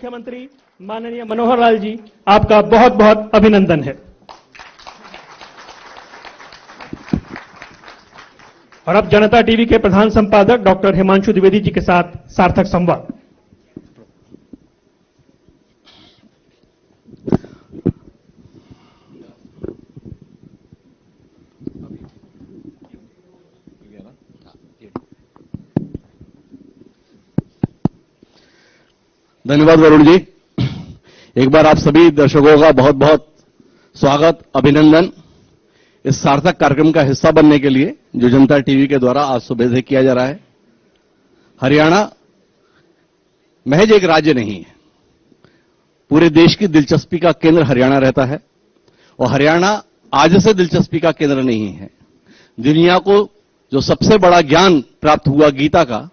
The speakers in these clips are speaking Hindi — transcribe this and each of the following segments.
मुख्यमंत्री माननीय मनोहर लाल जी, आपका बहुत बहुत अभिनंदन है। और अब जनता टीवी के प्रधान संपादक डॉक्टर हिमांशु द्विवेदी जी के साथ सार्थक संवाद। धन्यवाद वरुण जी। एक बार आप सभी दर्शकों का बहुत बहुत स्वागत, अभिनंदन इस सार्थक कार्यक्रम का हिस्सा बनने के लिए जो जनता टीवी के द्वारा आज सुबह से किया जा रहा है। हरियाणा महज एक राज्य नहीं है, पूरे देश की दिलचस्पी का केंद्र हरियाणा रहता है। और हरियाणा आज से दिलचस्पी का केंद्र नहीं है। दुनिया को जो सबसे बड़ा ज्ञान प्राप्त हुआ गीता का,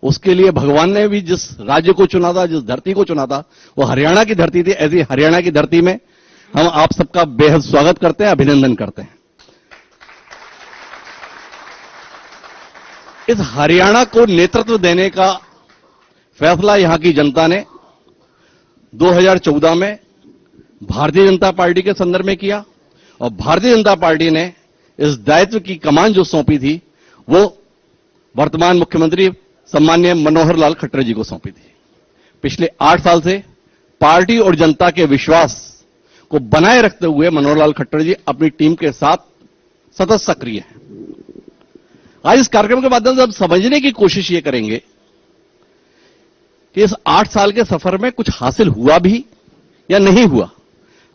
उसके लिए भगवान ने भी जिस राज्य को चुना था, जिस धरती को चुना था, वो हरियाणा की धरती थी। ऐसी हरियाणा की धरती में हम आप सबका बेहद स्वागत करते हैं, अभिनंदन करते हैं। इस हरियाणा को नेतृत्व देने का फैसला यहां की जनता ने 2014 में भारतीय जनता पार्टी के संदर्भ में किया और भारतीय जनता पार्टी ने इस दायित्व की कमान जो सौंपी थी वो वर्तमान मुख्यमंत्री सम्माननीय मनोहर लाल खट्टर जी को सौंपी थी। पिछले 8 साल से पार्टी और जनता के विश्वास को बनाए रखते हुए मनोहर लाल खट्टर जी अपनी टीम के साथ सतत सक्रिय हैं। आज इस कार्यक्रम के माध्यम से हम समझने की कोशिश ये करेंगे कि इस 8 साल के सफर में कुछ हासिल हुआ भी या नहीं हुआ।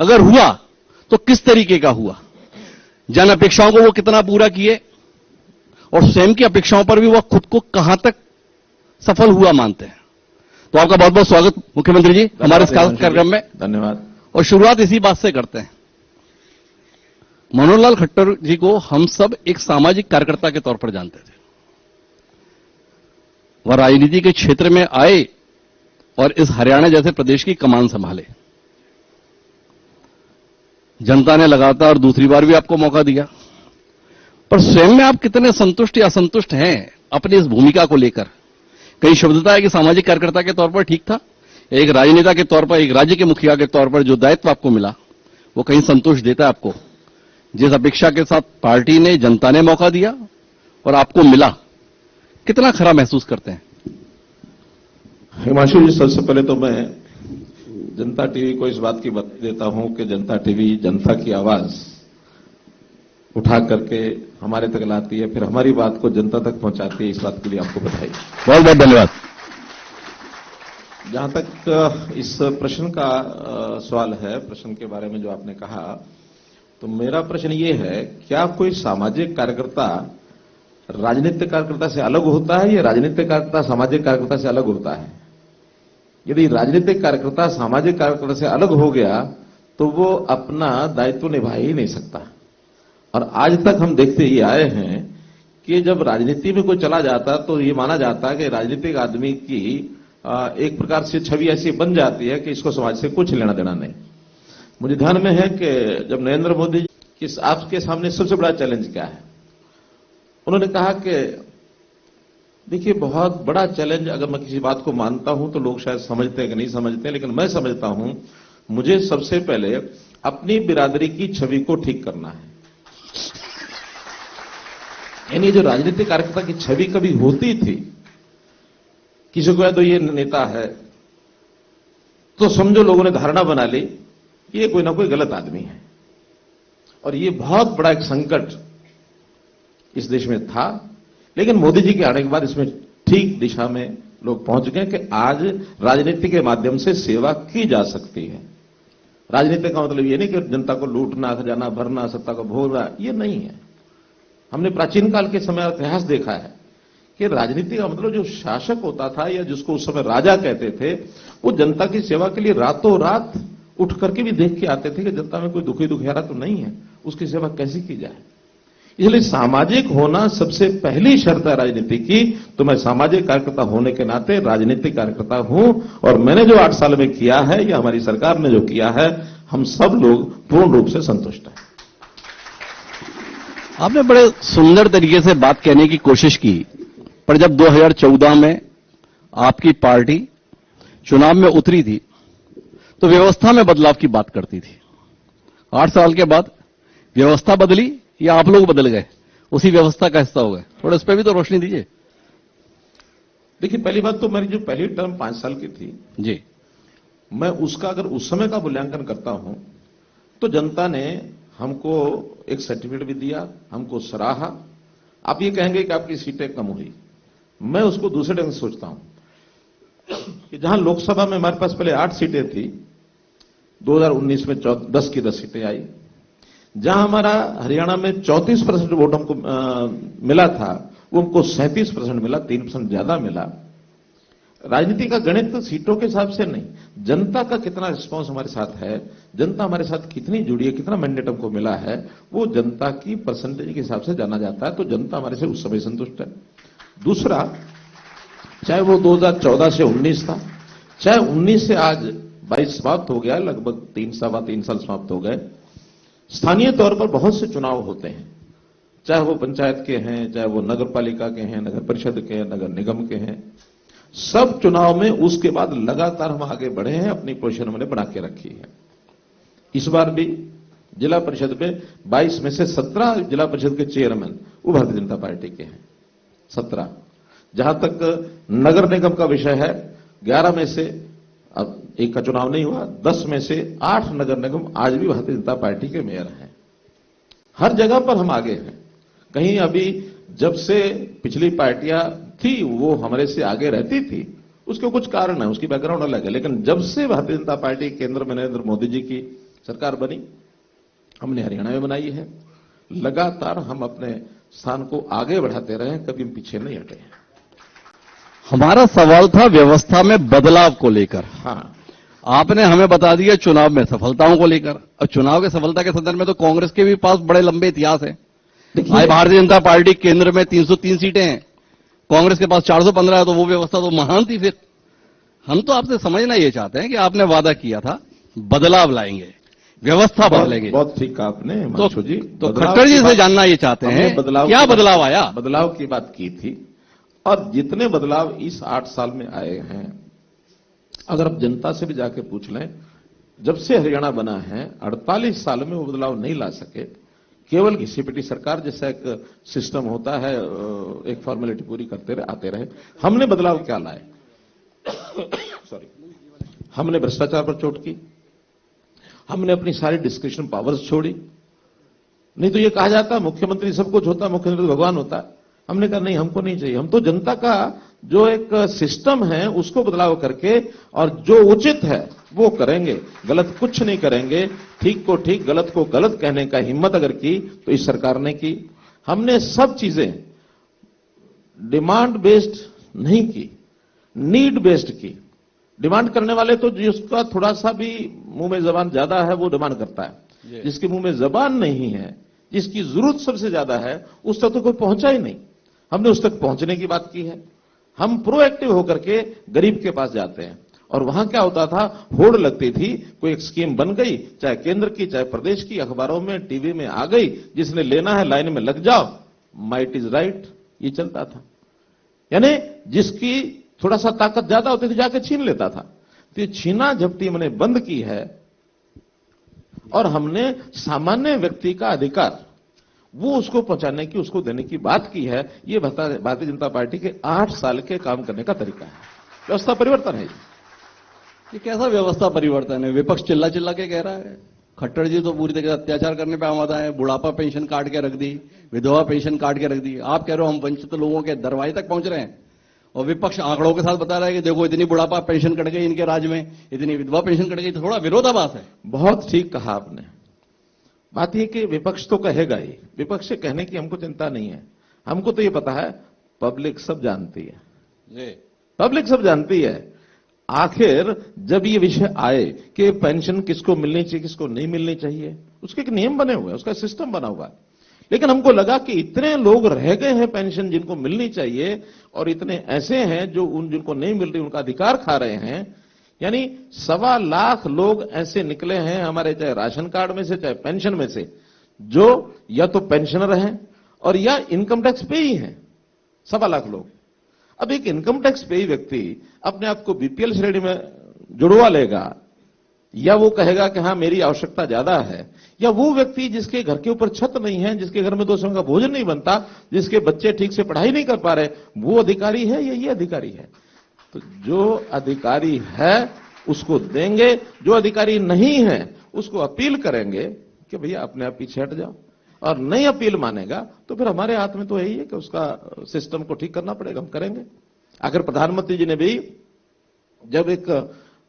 अगर हुआ तो किस तरीके का हुआ, जन अपेक्षाओं को वो कितना पूरा किए और स्वयं की अपेक्षाओं पर भी वह खुद को कहां तक सफल हुआ मानते हैं। तो आपका बहुत बहुत स्वागत मुख्यमंत्री जी हमारे इस कार्यक्रम में। धन्यवाद। और शुरुआत इसी बात से करते हैं। मनोहर लाल खट्टर जी को हम सब एक सामाजिक कार्यकर्ता के तौर पर जानते थे। वह राजनीति के क्षेत्र में आए और इस हरियाणा जैसे प्रदेश की कमान संभाले। जनता ने लगातार दूसरी बार भी आपको मौका दिया, पर स्वयं में आप कितने संतुष्ट या असंतुष्ट हैं अपनी इस भूमिका को लेकर? कहीं शुभता है कि सामाजिक कार्यकर्ता के तौर पर ठीक था, एक राजनेता के तौर पर, एक राज्य के मुखिया के तौर पर जो दायित्व आपको मिला वो कहीं संतुष्ट देता है आपको? जिस अपेक्षा के साथ पार्टी ने, जनता ने मौका दिया और आपको मिला, कितना खरा महसूस करते हैं? हिमांशु जी, सबसे पहले तो मैं जनता टीवी को इस बात की बधाई देता हूं कि जनता टीवी जनता की आवाज उठा करके हमारे तक लाती है, फिर हमारी बात को जनता तक पहुंचाती है। इस बात के लिए आपको बधाई। बहुत बहुत धन्यवाद। जहां तक इस प्रश्न का सवाल है, प्रश्न के बारे में जो आपने कहा, तो मेरा प्रश्न ये है, क्या कोई सामाजिक कार्यकर्ता राजनीतिक कार्यकर्ता से अलग होता है या राजनीतिक कार्यकर्ता सामाजिक कार्यकर्ता से अलग होता है? यदि राजनीतिक कार्यकर्ता सामाजिक कार्यकर्ता से अलग हो गया तो वो अपना दायित्व निभा ही नहीं सकता। और आज तक हम देखते ही आए हैं कि जब राजनीति में कोई चला जाता तो ये माना जाता है कि राजनीतिक आदमी की एक प्रकार से छवि ऐसी बन जाती है कि इसको समाज से कुछ लेना देना नहीं। मुझे ध्यान में है कि जब नरेंद्र मोदी जी आपके सामने सबसे बड़ा चैलेंज क्या है, उन्होंने कहा कि देखिए बहुत बड़ा चैलेंज, अगर मैं किसी बात को मानता हूं तो लोग शायद समझते हैं कि नहीं समझते हैं, लेकिन मैं समझता हूं मुझे सबसे पहले अपनी बिरादरी की छवि को ठीक करना है। यानी जो राजनीतिक कार्यकर्ता की छवि कभी होती थी, किसी को तो ये नेता है तो समझो लोगों ने धारणा बना ली कि ये कोई ना कोई गलत आदमी है। और ये बहुत बड़ा एक संकट इस देश में था, लेकिन मोदी जी के आने के बाद इसमें ठीक दिशा में लोग पहुंच गए कि आज राजनीति के माध्यम से सेवा की जा सकती है। राजनीति का मतलब ये नहीं कि जनता को लूटना, खजाना भरना, सत्ता को भोगना, ये नहीं है। हमने प्राचीन काल के समय इतिहास देखा है कि राजनीति का मतलब जो शासक होता था या जिसको उस समय राजा कहते थे, वो जनता की सेवा के लिए रातों रात उठ करके भी देख के आते थे कि जनता में कोई दुखियारा तो नहीं है, उसकी सेवा कैसे की जाए। इसलिए सामाजिक होना सबसे पहली शर्त है राजनीति की। तो मैं सामाजिक कार्यकर्ता होने के नाते राजनीतिक कार्यकर्ता हूं और मैंने जो 8 साल में किया है या हमारी सरकार ने जो किया है, हम सब लोग पूर्ण रूप से संतुष्ट हैं। आपने बड़े सुंदर तरीके से बात कहने की कोशिश की, पर जब 2014 में आपकी पार्टी चुनाव में उतरी थी तो व्यवस्था में बदलाव की बात करती थी। 8 साल के बाद व्यवस्था बदली या आप लोग बदल गए, उसी व्यवस्था का हिस्सा हो गए? थोड़ा इस पर भी तो रोशनी दीजिए। देखिए, पहली बात तो मेरी जो पहली टर्म 5 साल की थी जी, मैं उसका अगर उस समय का मूल्यांकन करता हूं तो जनता ने हमको एक सर्टिफिकेट भी दिया, हमको सराहा। आप ये कहेंगे कि आपकी सीटें कम हुई, मैं उसको दूसरे ढंग से सोचता हूं कि जहां लोकसभा में हमारे पास पहले 8 सीटें थी, 2019 में 10 की 10 सीटें आई। जहां हमारा हरियाणा में 34% वोट हमको मिला था, वो हमको 37% मिला, 3% ज्यादा मिला। राजनीति का गणित तो सीटों के हिसाब से नहीं, जनता का कितना रिस्पांस हमारे साथ है, जनता हमारे साथ कितनी जुड़ी है, कितना मैंडेट हमको मिला है, वो जनता की परसेंटेज के हिसाब से जाना जाता है। तो जनता हमारे से उस समय संतुष्ट है। दूसरा, चाहे वो 2014 से 19 था, चाहे 19 से आज 22 समाप्त हो गया, लगभग 3 साल समाप्त हो गए। स्थानीय तौर पर बहुत से चुनाव होते हैं, चाहे वो पंचायत के हैं, चाहे वो नगर पालिका के हैं, नगर परिषद के हैं, नगर निगम के हैं। सब चुनाव में उसके बाद लगातार हम आगे बढ़े हैं, अपनी पोजीशन हमने बना के रखी है। इस बार भी जिला परिषद में 22 में से 17 जिला परिषद के चेयरमैन वो भारतीय जनता पार्टी के हैं, 17। जहां तक नगर निगम का विषय है, 11 में से, अब एक का चुनाव नहीं हुआ, 10 में से 8 नगर निगम आज भी भारतीय जनता पार्टी के मेयर हैं। हर जगह पर हम आगे हैं। कहीं अभी जब से पिछली पार्टियां थी वो हमारे से आगे रहती थी, उसके कुछ कारण है, उसकी बैकग्राउंड अलग है। लेकिन जब से भारतीय जनता पार्टी केंद्र में नरेंद्र मोदी जी की सरकार बनी, हमने हरियाणा में बनाई है, लगातार हम अपने स्थान को आगे बढ़ाते रहे, कभी हम पीछे नहीं हटे हैं। हमारा सवाल था व्यवस्था में बदलाव को लेकर। हाँ, आपने हमें बता दिया चुनाव में सफलताओं को लेकर। अब चुनाव के सफलता के संदर्भ में तो कांग्रेस के भी पास बड़े लंबे इतिहास है। आज भारतीय जनता पार्टी केंद्र में 303 सीटें हैं, कांग्रेस के पास 415 है, तो वो व्यवस्था तो महान थी। फिर हम तो आपसे समझना ये चाहते हैं कि आपने वादा किया था बदलाव लाएंगे, व्यवस्था बदलेंगे। बहुत ठीक कहा आपने हिमांशु जी। तो खट्टर जी से जानना ये चाहते हैं क्या बदलाव आया? बदलाव की बात की थी, और जितने बदलाव इस 8 साल में आए हैं, अगर आप जनता से भी जाके पूछ लें, जब से हरियाणा बना है 48 साल में वो बदलाव नहीं ला सके। केवल घिसी-पिटी सरकार जैसा एक सिस्टम होता है, एक फॉर्मेलिटी पूरी करते रहे, आते रहे। हमने बदलाव क्या लाए? सॉरी, हमने भ्रष्टाचार पर चोट की, हमने अपनी सारी डिस्क्रिप्शन पावर्स छोड़ी। नहीं तो ये कहा जाता मुख्यमंत्री सब कुछ होता, मुख्यमंत्री भगवान होता। हमने कहा नहीं, हमको नहीं चाहिए। हम तो जनता का जो एक सिस्टम है उसको बदलाव करके और जो उचित है वो करेंगे, गलत कुछ नहीं करेंगे। ठीक को ठीक, गलत को गलत कहने का हिम्मत अगर की तो इस सरकार ने की। हमने सब चीजें डिमांड बेस्ड नहीं की, नीड बेस्ड की। डिमांड करने वाले तो जिसका थोड़ा सा भी मुंह में जबान ज्यादा है वो डिमांड करता है, जिसके मुंह में जबान नहीं है, जिसकी जरूरत सबसे ज्यादा है, उस तक तो कोई पहुंचा ही नहीं। हमने उस तक पहुंचने की बात की है। हम प्रोएक्टिव होकर के गरीब के पास जाते हैं। और वहां क्या होता था, होड़ लगती थी, कोई एक स्कीम बन गई, चाहे केंद्र की चाहे प्रदेश की, अखबारों में टीवी में आ गई, जिसने लेना है लाइन में लग जाओ, माइट इज राइट, ये चलता था। यानी जिसकी थोड़ा सा ताकत ज्यादा होती थी जाके छीन लेता था। तो ये छीना झपटी हमने बंद की है और हमने सामान्य व्यक्ति का अधिकार वो उसको पहुंचाने की, उसको देने की बात की है। ये भारतीय जनता पार्टी के 8 साल के काम करने का तरीका है। व्यवस्था परिवर्तन है। ये कैसा व्यवस्था परिवर्तन है? विपक्ष चिल्ला चिल्ला के कह रहा है, खट्टर जी तो पूरी तरह अत्याचार करने पे आमादा है, बुढ़ापा पेंशन काट के रख दी, विधवा पेंशन काट के रख दी। आप कह रहे हो हम वंचित लोगों के दरवाजे तक पहुंच रहे हैं, और विपक्ष आंकड़ों के साथ बता रहा है कि देखो इतनी बुढ़ापा पेंशन कट गई इनके राज में, इतनी विधवा पेंशन कट गई। थोड़ा विरोधाभास है। बहुत ठीक कहा आपने। बात यह कि विपक्ष तो कहेगा ही, विपक्ष से कहने की हमको चिंता नहीं है। हमको तो ये पता है पब्लिक सब जानती है, पब्लिक सब जानती है। आखिर जब ये विषय आए कि पेंशन किसको मिलनी चाहिए किसको नहीं मिलनी चाहिए, उसके एक नियम बने हुए हैं, उसका सिस्टम बना हुआ है। लेकिन हमको लगा कि इतने लोग रह गए हैं पेंशन जिनको मिलनी चाहिए, और इतने ऐसे हैं जो जिनको नहीं मिल रही, उनका अधिकार खा रहे हैं। यानी 1.25 लाख लोग ऐसे निकले हैं हमारे, चाहे राशन कार्ड में से चाहे पेंशन में से, जो या तो पेंशनर हैं और या इनकम टैक्स पे ही हैं। 1.25 लाख लोग। अब एक इनकम टैक्स पे ही व्यक्ति अपने आप को बीपीएल श्रेणी में जुड़वा लेगा या वो कहेगा कि हाँ मेरी आवश्यकता ज्यादा है, या वो व्यक्ति जिसके घर के ऊपर छत नहीं है, जिसके घर में 2 समय का भोजन नहीं बनता, जिसके बच्चे ठीक से पढ़ाई नहीं कर पा रहे, वो अधिकारी है या ये अधिकारी है? तो जो अधिकारी है उसको देंगे, जो अधिकारी नहीं है उसको अपील करेंगे कि भैया अपने आप पीछे हट जाओ, और नहीं अपील मानेगा तो फिर हमारे हाथ में तो यही है कि उसका सिस्टम को ठीक करना पड़ेगा, हम करेंगे। आखिर प्रधानमंत्री जी ने भी जब एक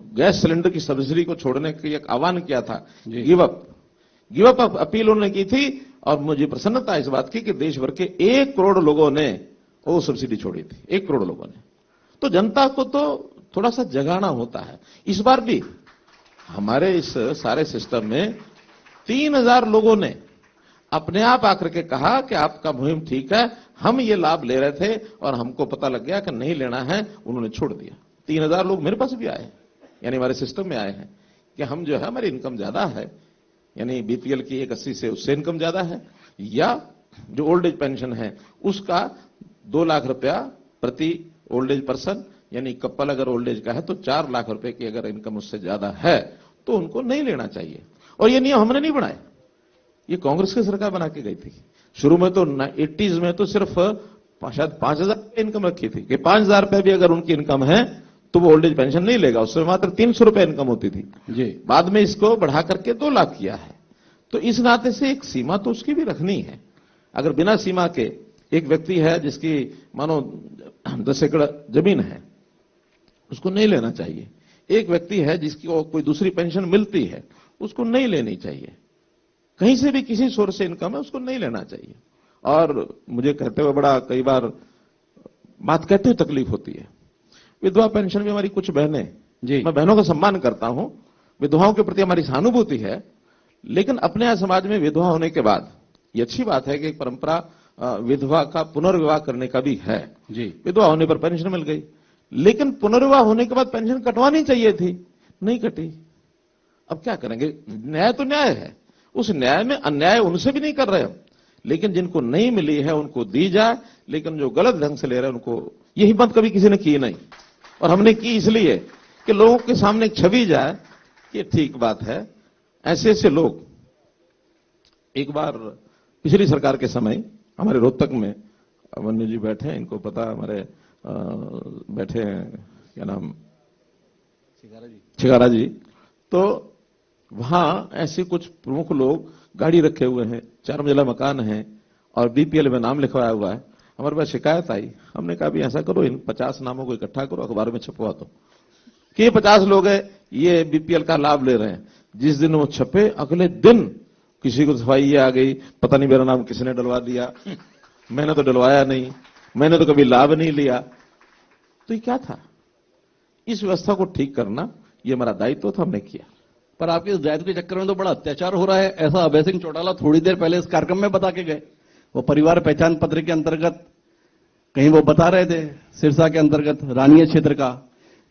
गैस सिलेंडर की सब्सिडी को छोड़ने की एक आह्वान किया था, गिव अप अपील उन्होंने की थी, और मुझे प्रसन्नता इस बात की कि देश भर के 1 करोड़ लोगों ने वो सब्सिडी छोड़ी थी, 1 करोड़ लोगों ने। तो जनता को तो थोड़ा सा जगाना होता है। इस बार भी हमारे इस सारे सिस्टम में 3000 लोगों ने अपने आप आकर के कहा कि आपका मुहिम ठीक है, हम ये लाभ ले रहे थे और हमको पता लग गया कि नहीं लेना है, उन्होंने छोड़ दिया। 3000 लोग मेरे पास भी आए, यानी हमारे सिस्टम में आए हैं कि हम जो है हमारी इनकम ज्यादा है, यानी बीपीएल की 180 से उससे इनकम ज्यादा है, या जो ओल्ड एज पेंशन है उसका 2 लाख रुपया प्रति ओल्ड एज पर्सन, यानी कपल अगर ओल्ड एज का है तो 4 लाख रुपए की अगर इनकम उससे ज्यादा है तो उनको नहीं लेना चाहिए। और ये नियम हमने नहीं बनाए, ये कांग्रेस की सरकार बना के गई थी। शुरू में तो 80s में तो सिर्फ शायद 5000 रुपये इनकम रखी थी कि 5000 रुपए भी अगर उनकी इनकम है तो वो ओल्ड एज पेंशन नहीं लेगा, उसमें मात्र 300 रुपए इनकम होती थी जी। बाद में इसको बढ़ा करके 2 लाख किया है। तो इस नाते से एक सीमा तो उसकी भी रखनी है। अगर बिना सीमा के एक व्यक्ति है जिसकी मानो 10 एकड़ जमीन है, उसको नहीं लेना चाहिए। एक व्यक्ति है जिसकी कोई दूसरी पेंशन मिलती है, उसको नहीं लेनी चाहिए। कहीं से भी किसी सोर्स से इनकम है, उसको नहीं लेना चाहिए। और मुझे कहते हुए बड़ा कई बार बात कहते हुए तकलीफ होती है। विधवा पेंशन भी हमारी कुछ बहनें जी, मैं बहनों का सम्मान करता हूं, विधवाओं के प्रति हमारी सहानुभूति है, लेकिन अपने यहाँ समाज में विधवा होने के बाद ये अच्छी बात है कि एक परंपरा विधवा का पुनर्विवाह करने का भी है जी। विधवा होने पर पेंशन मिल गई, लेकिन पुनर्विवाह होने के बाद पेंशन कटवानी चाहिए थी, नहीं कटी। अब क्या करेंगे? न्याय तो न्याय है, उस न्याय में अन्याय उनसे भी नहीं कर रहे हम, लेकिन जिनको नहीं मिली है उनको दी जाए, लेकिन जो गलत ढंग से ले रहे हैं उनको, ये हिम्मत कभी किसी ने की नहीं। और हमने की इसलिए कि लोगों के सामने एक छवि जाए कि ठीक बात है। ऐसे ऐसे लोग, एक बार पिछली सरकार के समय हमारे रोहतक में मन्नू जी बैठे हैं, इनको पता, हमारे बैठे हैं, क्या नाम, छिकारा जी। तो वहां ऐसे कुछ प्रमुख लोग गाड़ी रखे हुए हैं, 4 मंजिला मकान है और बीपीएल में नाम लिखवाया हुआ है। हमारे पास शिकायत आई, हमने कहा भी ऐसा करो, इन 50 नामों को इकट्ठा करो, अखबार में छपवा दो कि ये 50 लोग हैं, ये बीपीएल का लाभ ले रहे हैं। जिस दिन वो छपे, अगले दिन किसी को सफाई ये आ गई, पता नहीं मेरा नाम किसने डलवा दिया, मैंने तो डलवाया नहीं, मैंने तो कभी लाभ नहीं लिया। तो ये क्या था? इस व्यवस्था को ठीक करना ये हमारा दायित्व था, हमने किया। पर आपके इस दायित्व के चक्कर में तो बड़ा अत्याचार हो रहा है, ऐसा अभय सिंह चौटाला थोड़ी देर पहले इस कार्यक्रम में बता के गए। वो परिवार पहचान पत्र के अंतर्गत कहीं वो बता रहे थे, सिरसा के अंतर्गत रानीय क्षेत्र का,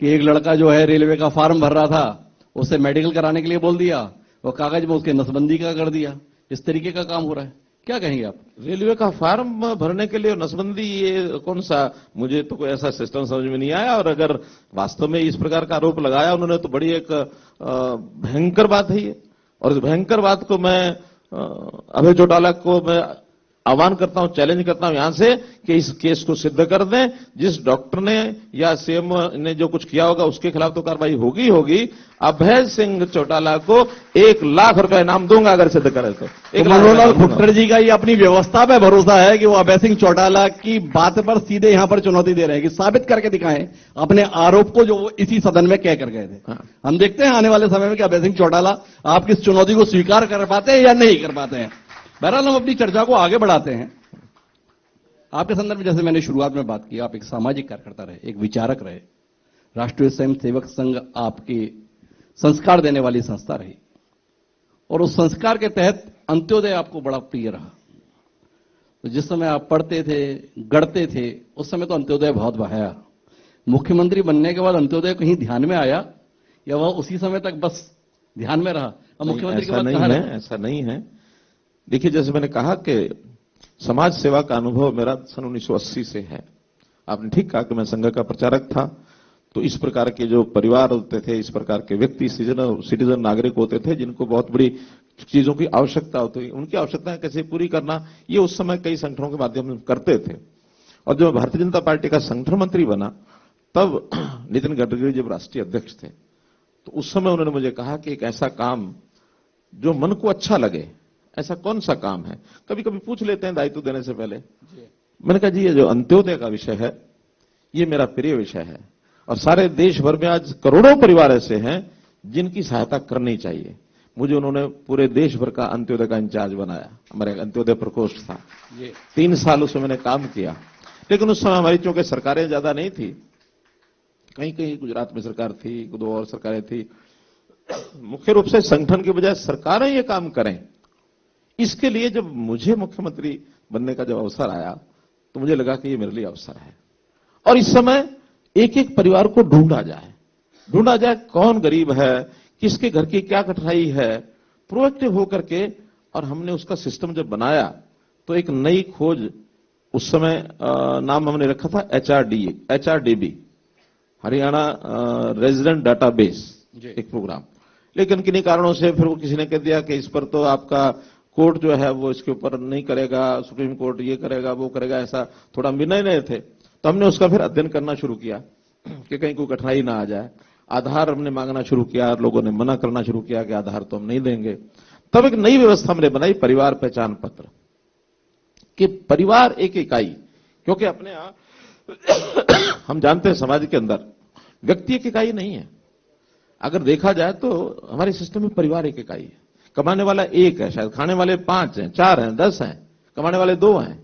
कि एक लड़का जो है रेलवे का फॉर्म भर रहा था, उसे मेडिकल कराने के लिए बोल दिया, वो कागज में उसके नसबंदी का कर दिया। इस तरीके का काम हो रहा है, क्या कहेंगे आप? रेलवे का फॉर्म भरने के लिए नसबंदी, ये कौन सा? मुझे तो कोई ऐसा सिस्टम समझ में नहीं आया। और अगर वास्तव में इस प्रकार का आरोप लगाया उन्होंने तो बड़ी एक भयंकर बात है ये। और इस भयंकर बात को मैं अभय चौटाला को मैं आह्वान करता हूं, चैलेंज करता हूं यहां से कि इस केस को सिद्ध कर दें। जिस डॉक्टर ने या सीएम ने जो कुछ किया होगा उसके खिलाफ तो कार्रवाई होगी होगी। अभय सिंह चौटाला को 1 लाख रुपए इनाम दूंगा अगर सिद्ध करे तो। मनोहरलाल खट्टर जी का ये अपनी व्यवस्था पे भरोसा है कि वो अभय सिंह चौटाला की बात पर सीधे यहां पर चुनौती दे रहे हैं कि साबित करके दिखाएं अपने आरोप को, जो वो इसी सदन में कह कर गए थे। हाँ। हम देखते हैं आने वाले समय में कि अभय सिंह चौटाला आप किस चुनौती को स्वीकार कर पाते हैं या नहीं कर पाते हैं। बहरहाल हम अपनी चर्चा को आगे बढ़ाते हैं। आपके संदर्भ में जैसे मैंने शुरुआत में बात की, आप एक सामाजिक कार्यकर्ता रहे, एक विचारक रहे, राष्ट्रीय स्वयं सेवक संघ आपकी संस्कार देने वाली संस्था रही, और उस संस्कार के तहत अंत्योदय आपको बड़ा प्रिय रहा। तो जिस समय आप पढ़ते थे, गढ़ते थे, उस समय तो अंत्योदय बहुत बहाया। मुख्यमंत्री बनने के बाद अंत्योदय कहीं ध्यान में आया या वह उसी समय तक बस ध्यान में रहा? अब मुख्यमंत्री के बाद कहां रहे? ऐसा नहीं है। देखिए, जैसे मैंने कहा कि समाज सेवा का अनुभव मेरा सन 1980 से है। आपने ठीक कहा कि मैं संघ का प्रचारक था, तो इस प्रकार के जो परिवार होते थे, इस प्रकार के व्यक्ति सिटीजन नागरिक होते थे जिनको बहुत बड़ी चीजों की आवश्यकता होती, उनकी आवश्यकताएं कैसे पूरी करना, ये उस समय कई संगठनों के माध्यम से करते थे। और जब भारतीय जनता पार्टी का संगठन मंत्री बना, तब नितिन गडकरी जब राष्ट्रीय अध्यक्ष थे, तो उस समय उन्होंने मुझे कहा कि एक ऐसा काम जो मन को अच्छा लगे, ऐसा कौन सा काम है। कभी कभी पूछ लेते हैं दायित्व देने से पहले। मैंने कहा जी, ये जो अंत्योदय का विषय है, ये मेरा प्रिय विषय है, और सारे देश भर में आज करोड़ों परिवार ऐसे हैं जिनकी सहायता करनी चाहिए। मुझे उन्होंने पूरे देश भर का अंत्योदय का इंचार्ज बनाया। हमारे अंत्योदय प्रकोष्ठ था, 3 साल उसमें मैंने काम किया। लेकिन उस समय हमारी चूंकि सरकारें ज्यादा नहीं थी, कहीं कहीं गुजरात में सरकार थी, 2 और सरकारें थी, मुख्य रूप से संगठन के बजाय सरकारें ये काम करें, इसके लिए जब मुझे मुख्यमंत्री बनने का जब अवसर आया, तो मुझे लगा कि ये मेरे लिए अवसर है। और इस समय एक एक परिवार को ढूंढा जाए कौन गरीब है, किसके घर की क्या कठिनाई है, प्रोएक्टिव होकर के। और हमने उसका सिस्टम जब बनाया, तो एक नई खोज, उस समय नाम हमने रखा था HRDB, हरियाणा रेजिडेंट डाटाबेस, एक प्रोग्राम। लेकिन किन्हीं कारणों से फिर वो किसी ने कह दिया कि इस पर तो आपका कोर्ट जो है वो इसके ऊपर नहीं करेगा, सुप्रीम कोर्ट ये करेगा वो करेगा, ऐसा थोड़ा निर्णय नहीं थे। तो हमने उसका फिर अध्ययन करना शुरू किया कि कहीं कोई कठिनाई ना आ जाए। आधार हमने मांगना शुरू किया, लोगों ने मना करना शुरू किया कि आधार तो हम नहीं देंगे। तब एक नई व्यवस्था हमने बनाई, परिवार पहचान पत्र, कि परिवार एक इकाई, क्योंकि अपने यहां हम जानते हैं समाज के अंदर व्यक्ति एक इकाई नहीं है। अगर देखा जाए तो हमारे सिस्टम में परिवार एक इकाई है। कमाने वाला एक है, शायद खाने वाले 5 हैं, 4 हैं, 10 हैं, कमाने वाले 2 हैं।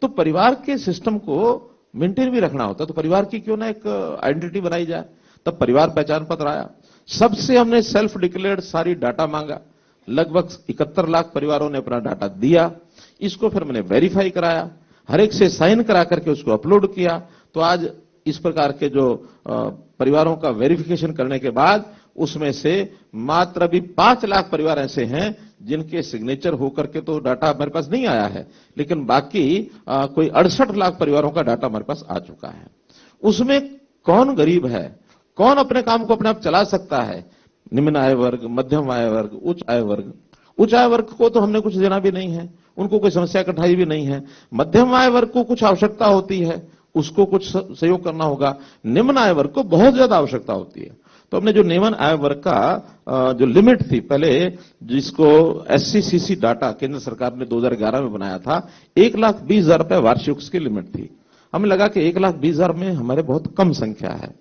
तो परिवार के सिस्टम को मेंटेन भी रखना होता, तो परिवार की क्यों ना एक आइडेंटिटी बनाई जाए। तब परिवार पहचान पत्र आया। सबसे हमने सेल्फ डिक्लेयर्ड सारी डाटा मांगा। लगभग 71 लाख परिवारों ने अपना डाटा दिया। इसको फिर मैंने वेरीफाई कराया, हर एक से साइन करा करके उसको अपलोड किया। तो आज इस प्रकार के जो परिवारों का वेरिफिकेशन करने के बाद उसमें से मात्र अभी 5 लाख परिवार ऐसे हैं जिनके सिग्नेचर होकर के तो डाटा हमारे पास नहीं आया है, लेकिन बाकी कोई 68 लाख परिवारों का डाटा हमारे पास आ चुका है। उसमें कौन गरीब है, कौन अपने काम को अपने आप चला सकता है, निम्न आय वर्ग, मध्यम आय वर्ग, उच्च आय वर्ग। उच्च आय वर्ग को तो हमने कुछ देना भी नहीं है, उनको कोई समस्या कठिनाई भी नहीं है। मध्यम आय वर्ग को कुछ आवश्यकता होती है, उसको कुछ सहयोग करना होगा। निम्न आय वर्ग को बहुत ज्यादा आवश्यकता होती है। तो हमने जो निम्न आय वर्ग का जो लिमिट थी पहले, जिसको SCCC डाटा केंद्र सरकार ने 2011 में बनाया था, 1,20,000 रुपए वार्षिक उसकी लिमिट थी। हमें लगा कि 1,20,000 में हमारे बहुत कम संख्या है,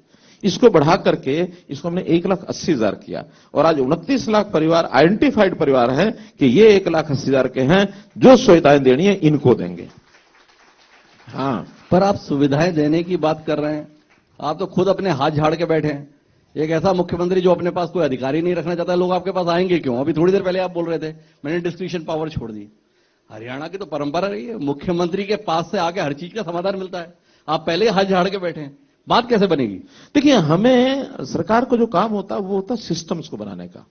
इसको बढ़ा करके इसको हमने 1,80,000 किया। और आज 29 लाख परिवार आइडेंटिफाइड परिवार हैं कि ये 1,80,000 के हैं, जो सुविधाएं देनी है इनको देंगे। हाँ, पर आप सुविधाएं देने की बात कर रहे हैं, आप तो खुद अपने हाथ झाड़ के बैठे हैं। एक ऐसा मुख्यमंत्री जो अपने पास कोई अधिकारी नहीं रखना चाहता, लोग आपके पास आएंगे क्यों? अभी थोड़ी देर पहले आप बोल रहे थे मैंने डिस्क्रिप्शन पावर छोड़ दी। हरियाणा की तो परंपरा रही है, मुख्यमंत्री के पास से आके हर चीज का समाधान मिलता है। आप पहले हाथ झाड़ के बैठे हैं, बात कैसे बनेगी? देखिए, हमें सरकार को जो काम होता है वो होता है सिस्टम्स को बनाने का।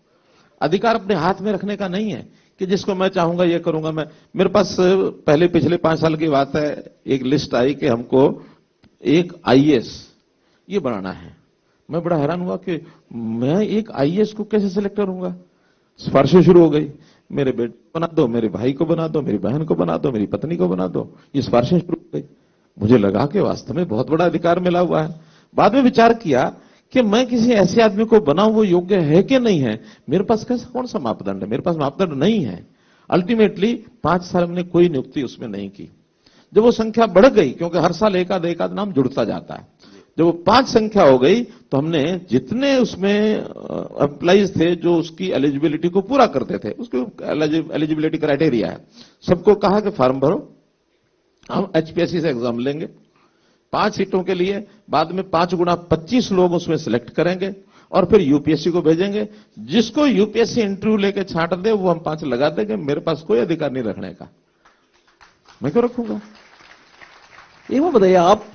अधिकार अपने हाथ में रखने का नहीं है कि जिसको मैं चाहूंगा ये करूंगा मैं। मेरे पास पहले पिछले 5 साल की बात है, एक लिस्ट आई कि हमको एक IAS ये बनाना है। मैं बड़ा हैरान हुआ कि मैं एक IAS को कैसे सिलेक्ट करूंगा। सिफारिशें शुरू हो गई, मेरे बेटे को बना दो, मेरे भाई को बना दो, मेरी बहन को बना दो, मेरी पत्नी को बना दो। ये सिफारिशें शुरू हो गई। मुझे लगा कि वास्तव में बहुत बड़ा अधिकार मिला हुआ है। बाद में विचार किया कि मैं किसी ऐसे आदमी को बनाऊं, वो योग्य है कि नहीं है। मेरे पास कैसा कौन सा मापदंड है? मेरे पास मापदंड नहीं है। अल्टीमेटली 5 साल हमने कोई नियुक्ति उसमें नहीं की। जब वो संख्या बढ़ गई, क्योंकि हर साल एक आध नाम जुड़ता जाता है, जब वो 5 संख्या हो गई तो हमने जितने उसमें एम्प्लॉइज थे जो उसकी एलिजिबिलिटी को पूरा करते थे, उसको एलिजिबिलिटी क्राइटेरिया है, सबको कहा कि फॉर्म भरो, हम HPSC से एग्जाम लेंगे 5 सीटों के लिए। बाद में 5 गुना 25 लोग उसमें सिलेक्ट करेंगे और फिर UPSC को भेजेंगे। जिसको UPSC इंटरव्यू लेके छांट दे वो हम 5 लगा देंगे। मेरे पास कोई अधिकार नहीं रखने का, मैं क्यों रखूंगा? एक बात बताइए, आप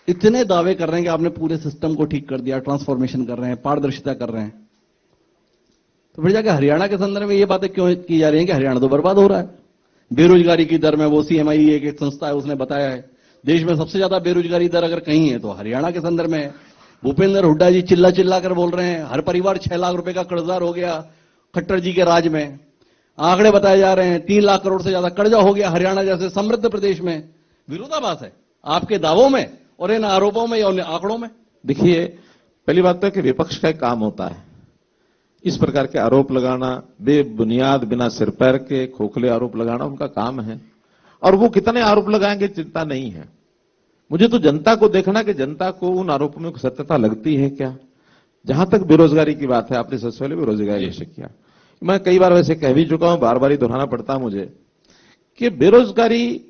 इतने दावे कर रहे हैं कि आपने पूरे सिस्टम को ठीक कर दिया, ट्रांसफॉर्मेशन कर रहे हैं, पारदर्शिता कर रहे हैं, तो फिर जाके हरियाणा के संदर्भ में ये बातें क्यों की जा रही हैं कि हरियाणा तो बर्बाद हो रहा है? बेरोजगारी की दर में वो CMI एक संस्था है उसने बताया है, देश में सबसे ज्यादा बेरोजगारी दर अगर कहीं है तो हरियाणा के संदर्भ में है। भूपेंद्र हुड्डा जी चिल्ला चिल्ला कर बोल रहे हैं हर परिवार 6 लाख रुपए का कर्जदार हो गया खट्टर जी के राज में। आंकड़े बताए जा रहे हैं 3 लाख करोड़ से ज्यादा कर्जा हो गया हरियाणा जैसे समृद्ध प्रदेश में। विरोधाभास है आपके दावों में और इन आरोपों में या उन आंकड़ों में। देखिए, पहली बात तो है कि विपक्ष का एक काम होता है इस प्रकार के आरोप लगाना, बेबुनियाद बिना सिर पैर के खोखले आरोप लगाना उनका काम है। और वो कितने आरोप लगाएंगे चिंता नहीं है। मुझे तो जनता को देखना कि जनता को उन आरोपों में सत्यता लगती है क्या। जहां तक बेरोजगारी की बात है, आपने सबसे पहले बेरोजगारी विषय किया। मैं कई बार वैसे कह भी चुका हूं, बार बार ही दोहराना पड़ता मुझे कि बेरोजगारी,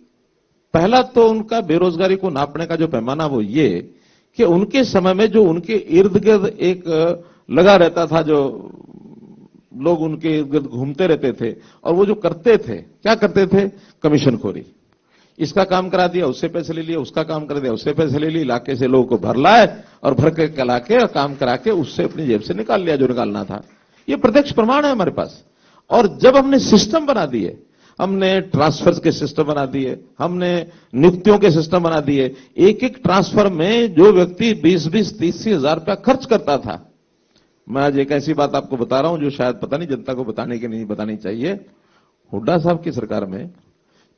पहला तो उनका बेरोजगारी को नापने का जो पैमाना वो ये कि उनके समय में जो उनके इर्द गिर्द एक लगा रहता था, जो लोग उनके इर्द गिर्द घूमते रहते थे और वो जो करते थे, क्या करते थे, कमीशन खोरी। इसका काम करा दिया, उससे पैसे ले लिए, उसका काम कर दिया, उससे पैसे ले लिए, इलाके से लोगों को भर लाए और भर के कला के और काम करा के उससे अपनी जेब से निकाल लिया जो निकालना था। ये प्रत्यक्ष प्रमाण है हमारे पास। और जब हमने सिस्टम बना दिए, हमने ट्रांसफर के सिस्टम बना दिए, हमने नियुक्तियों के सिस्टम बना दिए, एक एक ट्रांसफर में जो व्यक्ति 20-20, 30 हजार रुपया खर्च करता था। मैं आज एक ऐसी बात आपको बता रहा हूं जो शायद पता नहीं जनता को बताने की नहीं बतानी चाहिए। हुड्डा साहब की सरकार में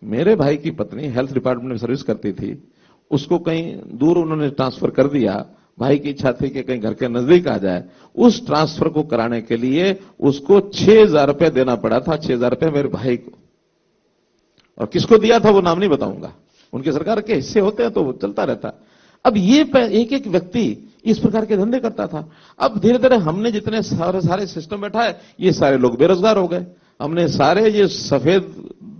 मेरे भाई की पत्नी हेल्थ डिपार्टमेंट में सर्विस करती थी, उसको कहीं दूर उन्होंने ट्रांसफर कर दिया। भाई की इच्छा थी कि कहीं घर के नजदीक आ जाए। उस ट्रांसफर को कराने के लिए उसको 6,000 रुपया देना पड़ा था, 6,000 रुपया मेरे भाई को। और किसको दिया था वो नाम नहीं बताऊंगा, उनकी सरकार के हिस्से होते हैं तो वो चलता रहता। अब ये एक एक व्यक्ति इस प्रकार के धंधे करता था। अब धीरे धीरे हमने जितने सारे सिस्टम बैठाए, ये सारे लोग बेरोजगार हो गए। हमने सारे ये सफेद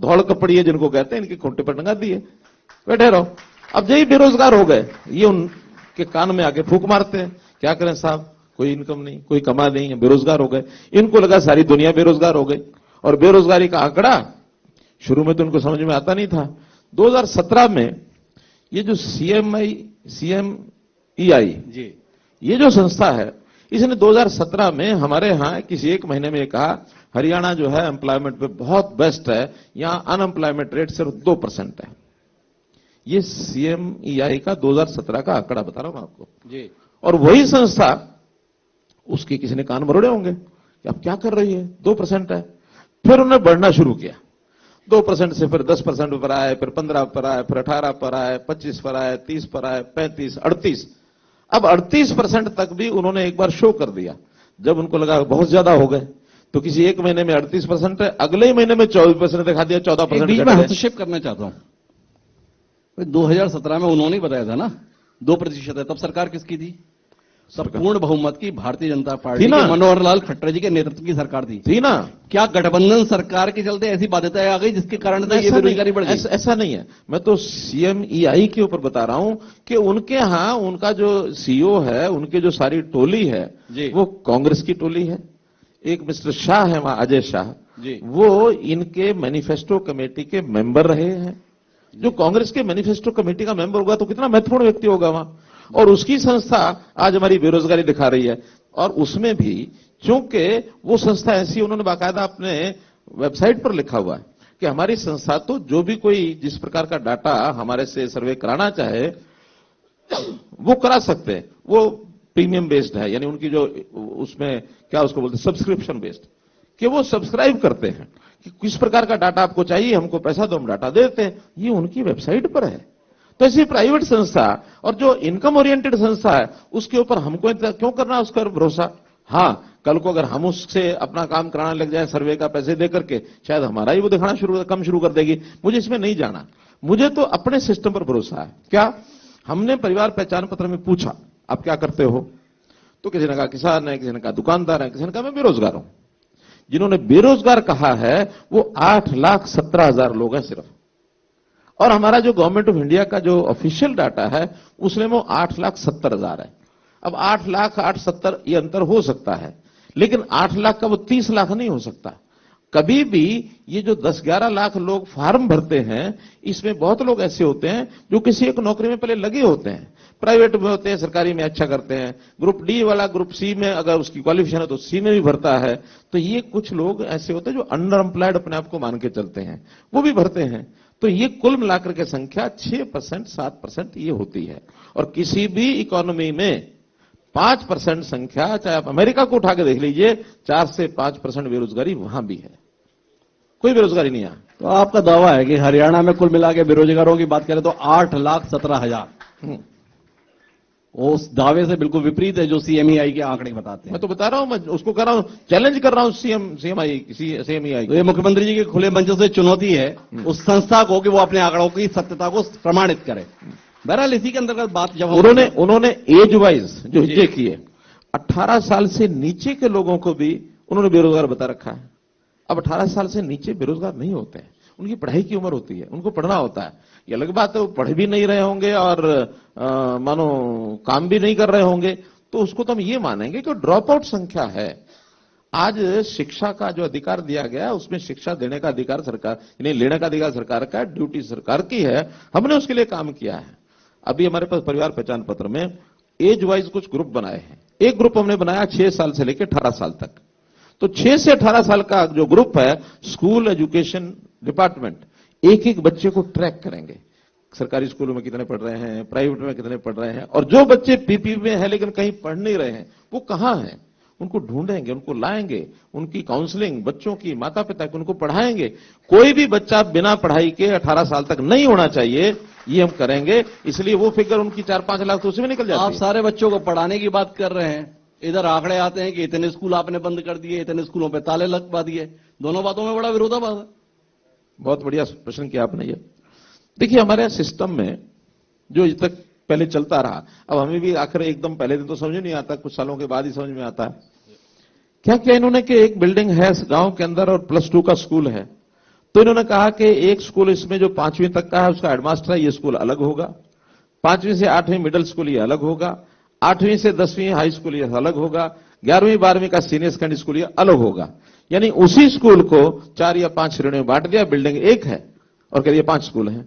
धौड़ कपड़िए जिनको कहते हैं, इनके खूंटे पर टंगा दिए, बैठे रहो। अब यही बेरोजगार हो गए, ये उनके कान में आके फूंक मारते हैं, क्या करें साहब, कोई इनकम नहीं, कोई कमा नहीं है, बेरोजगार हो गए। इनको लगा सारी दुनिया बेरोजगार हो गई। और बेरोजगारी का आंकड़ा शुरू में तो उनको समझ में आता नहीं था। 2017 में ये जो CMEI जी, ये जो संस्था है, इसने 2017 में हमारे यहां किसी एक महीने में कहा हरियाणा जो है एम्प्लॉयमेंट पे बहुत बेस्ट है, यहां अनएम्प्लॉयमेंट रेट सिर्फ 2% है। ये CMEI का 2017 का आंकड़ा बता रहा हूं आपको जी। और वही संस्था, उसके किसी ने कान मरोड़े होंगे कि अब क्या कर रही है, 2% है। फिर उन्होंने बढ़ना शुरू किया, 2% से फिर 10% पर आए, फिर 15 पर आए, फिर 18 पर आए, 25 पर आए, 30 पर आए, 35, 38। अब 38% तक भी उन्होंने एक बार शो कर दिया। जब उनको लगा बहुत ज्यादा हो गए तो किसी एक महीने में 38% है, अगले ही महीने में 24% दिखा दिया, 14%। बीच में हस्तक्षेप करना चाहता हूं। 2017 में उन्होंने बताया था ना 2% है, तब सरकार किसकी थी? सब पूर्ण बहुमत की भारतीय जनता पार्टी थी ना? के मनोहर लाल खट्टर जी के नेतृत्व की सरकार थी ना? क्या गठबंधन सरकार के चलते ऐसी बाध्यताएं आ गई जिसके कारण से ये बेरोजगारी बढ़ गई? ऐसा नहीं है। मैं तो CMEI के ऊपर बता रहा हूं कि उनके यहां उनका जो CEO है, उनकी जो सारी टोली है वो कांग्रेस की टोली है। एक मिस्टर शाह है वहां, अजय शाह जी, वो इनके मैनिफेस्टो कमेटी के मेंबर रहे हैं। जो कांग्रेस के मैनिफेस्टो कमेटी का मेंबर होगा तो कितना महत्वपूर्ण व्यक्ति होगा वहां। और उसकी संस्था आज हमारी बेरोजगारी दिखा रही है। और उसमें भी चूंकि वो संस्था ऐसी, उन्होंने बाकायदा अपने वेबसाइट पर लिखा हुआ है कि हमारी संस्था तो जो भी कोई जिस प्रकार का डाटा हमारे से सर्वे कराना चाहे वो करा सकते हैं। वो प्रीमियम बेस्ड है, यानी उनकी जो उसमें क्या उसको बोलते हैं, सब्सक्रिप्शन बेस्ड, कि वो सब्सक्राइब करते हैं कि किस प्रकार का डाटा आपको चाहिए, हमको पैसा दो, हम डाटा देते हैं। ये उनकी वेबसाइट पर है। तो ऐसी प्राइवेट संस्था और जो इनकम ओरिएंटेड संस्था है उसके ऊपर हमको क्यों करना उसका भरोसा। हां, कल को अगर हम उससे अपना काम कराने लग जाए सर्वे का पैसे दे करके, शायद हमारा ही वो दिखाना कम शुरू कर देगी। मुझे इसमें नहीं जाना, मुझे तो अपने सिस्टम पर भरोसा है। क्या हमने परिवार पहचान पत्र में पूछा आप क्या करते हो, तो किसी ने कहा किसान है, किसी ने कहा दुकानदार है, किसी ने कहा मैं बेरोजगार हूं। जिन्होंने बेरोजगार कहा है वो 8,17,000 लोग हैं सिर्फ। और हमारा जो गवर्नमेंट ऑफ इंडिया का जो ऑफिशियल डाटा है उसमें वो 8,70,000 है। अब 8 लाख 8,70,000 ये अंतर हो सकता है, लेकिन 8 लाख का वो 30 लाख नहीं हो सकता। कभी भी ये जो 10-11 लाख लोग फॉर्म भरते हैं, इसमें बहुत लोग ऐसे होते हैं जो किसी एक नौकरी में पहले लगे होते हैं, प्राइवेट में होते हैं, सरकारी में अच्छा करते हैं। ग्रुप डी वाला ग्रुप सी में अगर उसकी क्वालिफिकेशन है तो सी में भी भरता है। तो ये कुछ लोग ऐसे होते हैं जो अंडर एम्प्लॉयड अपने आप को मान के चलते हैं, वो भी भरते हैं। तो ये कुल मिलाकर के संख्या 6%, 7% ये होती है। और किसी भी इकोनॉमी में 5% संख्या, चाहे आप अमेरिका को उठा के देख लीजिए, 4 से 5% बेरोजगारी वहां भी है, कोई बेरोजगारी नहीं है। तो आपका दावा है कि हरियाणा में कुल मिला के बेरोजगारों की बात करें तो 8,17,000। उस दावे से बिल्कुल विपरीत है जो सीएमईआई के आंकड़े बताते मैं हैं। तो बता रहा हूं, मैं उसको कर रहा हूं, चैलेंज कर रहा हूं सीएमईआई तो ये मुख्यमंत्री जी के खुले मंच से चुनौती है उस संस्था को कि वो अपने आंकड़ों की सत्यता को प्रमाणित करे। बहरहाल इसी के अंतर्गत बात जब उन्होंने एज वाइज जो हिस्से किए, 18 साल से नीचे के लोगों को भी उन्होंने बेरोजगार बता रखा है। अब 18 साल से नीचे बेरोजगार नहीं होते हैं, उनकी पढ़ाई की उम्र होती है, उनको पढ़ना होता है। ये अलग बात है वो पढ़ भी नहीं रहे होंगे और मानो काम भी नहीं कर रहे होंगे, तो उसको तो हम ये मानेंगे कि ड्रॉप आउट संख्या है। आज शिक्षा का जो अधिकार दिया गया उसमें शिक्षा देने का अधिकार सरकार, यानी लेने का अधिकार सरकार का है, ड्यूटी सरकार की है, हमने उसके लिए काम किया है। अभी हमारे पास परिवार पहचान पत्र में एज वाइज कुछ ग्रुप बनाए हैं। एक ग्रुप हमने बनाया 6 साल से लेकर 18 साल तक। तो 6 से 18 साल का जो ग्रुप है, स्कूल एजुकेशन डिपार्टमेंट एक एक बच्चे को ट्रैक करेंगे, सरकारी स्कूलों में कितने पढ़ रहे हैं, प्राइवेट में कितने पढ़ रहे हैं, और जो बच्चे पीपी में हैं लेकिन कहीं पढ़ नहीं रहे हैं वो कहां हैं, उनको ढूंढेंगे, उनको लाएंगे, उनकी काउंसलिंग, बच्चों की, माता पिता की, उनको पढ़ाएंगे। कोई भी बच्चा बिना पढ़ाई के 18 साल तक नहीं होना चाहिए, ये हम करेंगे। इसलिए वो फिगर उनकी 4-5 लाख तो उसमें निकल जाती है। आप सारे बच्चों को पढ़ाने की बात कर रहे हैं, इधर आंकड़े आते हैं कि इतने स्कूल आपने बंद कर दिए, इतने स्कूलों पे ताले लगवा दिए। दोनों बातों में बड़ा विरोधाभास है। बहुत बढ़िया प्रश्न किया आपने। ये देखिए, हमारे सिस्टम में जो इस तक पहले चलता रहा, अब हमें भी आखिर एकदम पहले दिन तो समझ नहीं आता, कुछ सालों के बाद ही समझ में आता है। क्या किया इन्होंने कि एक बिल्डिंग है गांव के अंदर और +2 का स्कूल है, तो इन्होंने कहा कि एक स्कूल इसमें जो 5वीं तक का है उसका हेडमास्टर है, ये स्कूल अलग होगा, 5वीं से 8वीं मिडिल स्कूल ये अलग होगा, 8वीं से 10वीं हाई स्कूल ये अलग होगा, 11वीं 12वीं का सीनियर सेकेंडरी स्कूल ये अलग होगा। यानी उसी स्कूल को 4 या 5 श्रेणियों में बांट दिया, बिल्डिंग एक है और कह दिया 5 स्कूल हैं।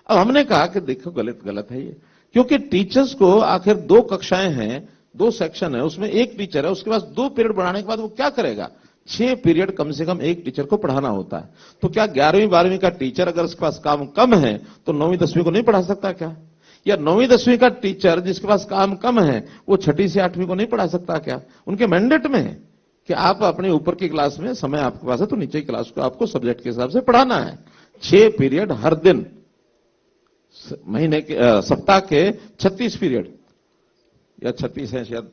अब हमने कहा कि देखो गलत है ये, क्योंकि टीचर्स को आखिर 2 कक्षाएं हैं, 2 सेक्शन है, उसमें एक टीचर है, उसके पास 2 पीरियड बढ़ाने के बाद वो क्या करेगा? 6 पीरियड कम से कम एक टीचर को पढ़ाना होता है। तो क्या 11वीं 12वीं का टीचर अगर उसके पास काम कम है तो 9वीं 10वीं को नहीं पढ़ा सकता क्या? या 9वीं 10वीं का टीचर जिसके पास काम कम है वो 6ठी से 8वीं को नहीं पढ़ा सकता क्या? उनके मैंडेट में है कि आप अपने ऊपर की क्लास में समय आपके पास है तो नीचे की क्लास को आपको सब्जेक्ट के हिसाब से पढ़ाना है। 6 पीरियड हर दिन, महीने के सप्ताह के 36 पीरियड या 36 है, शायद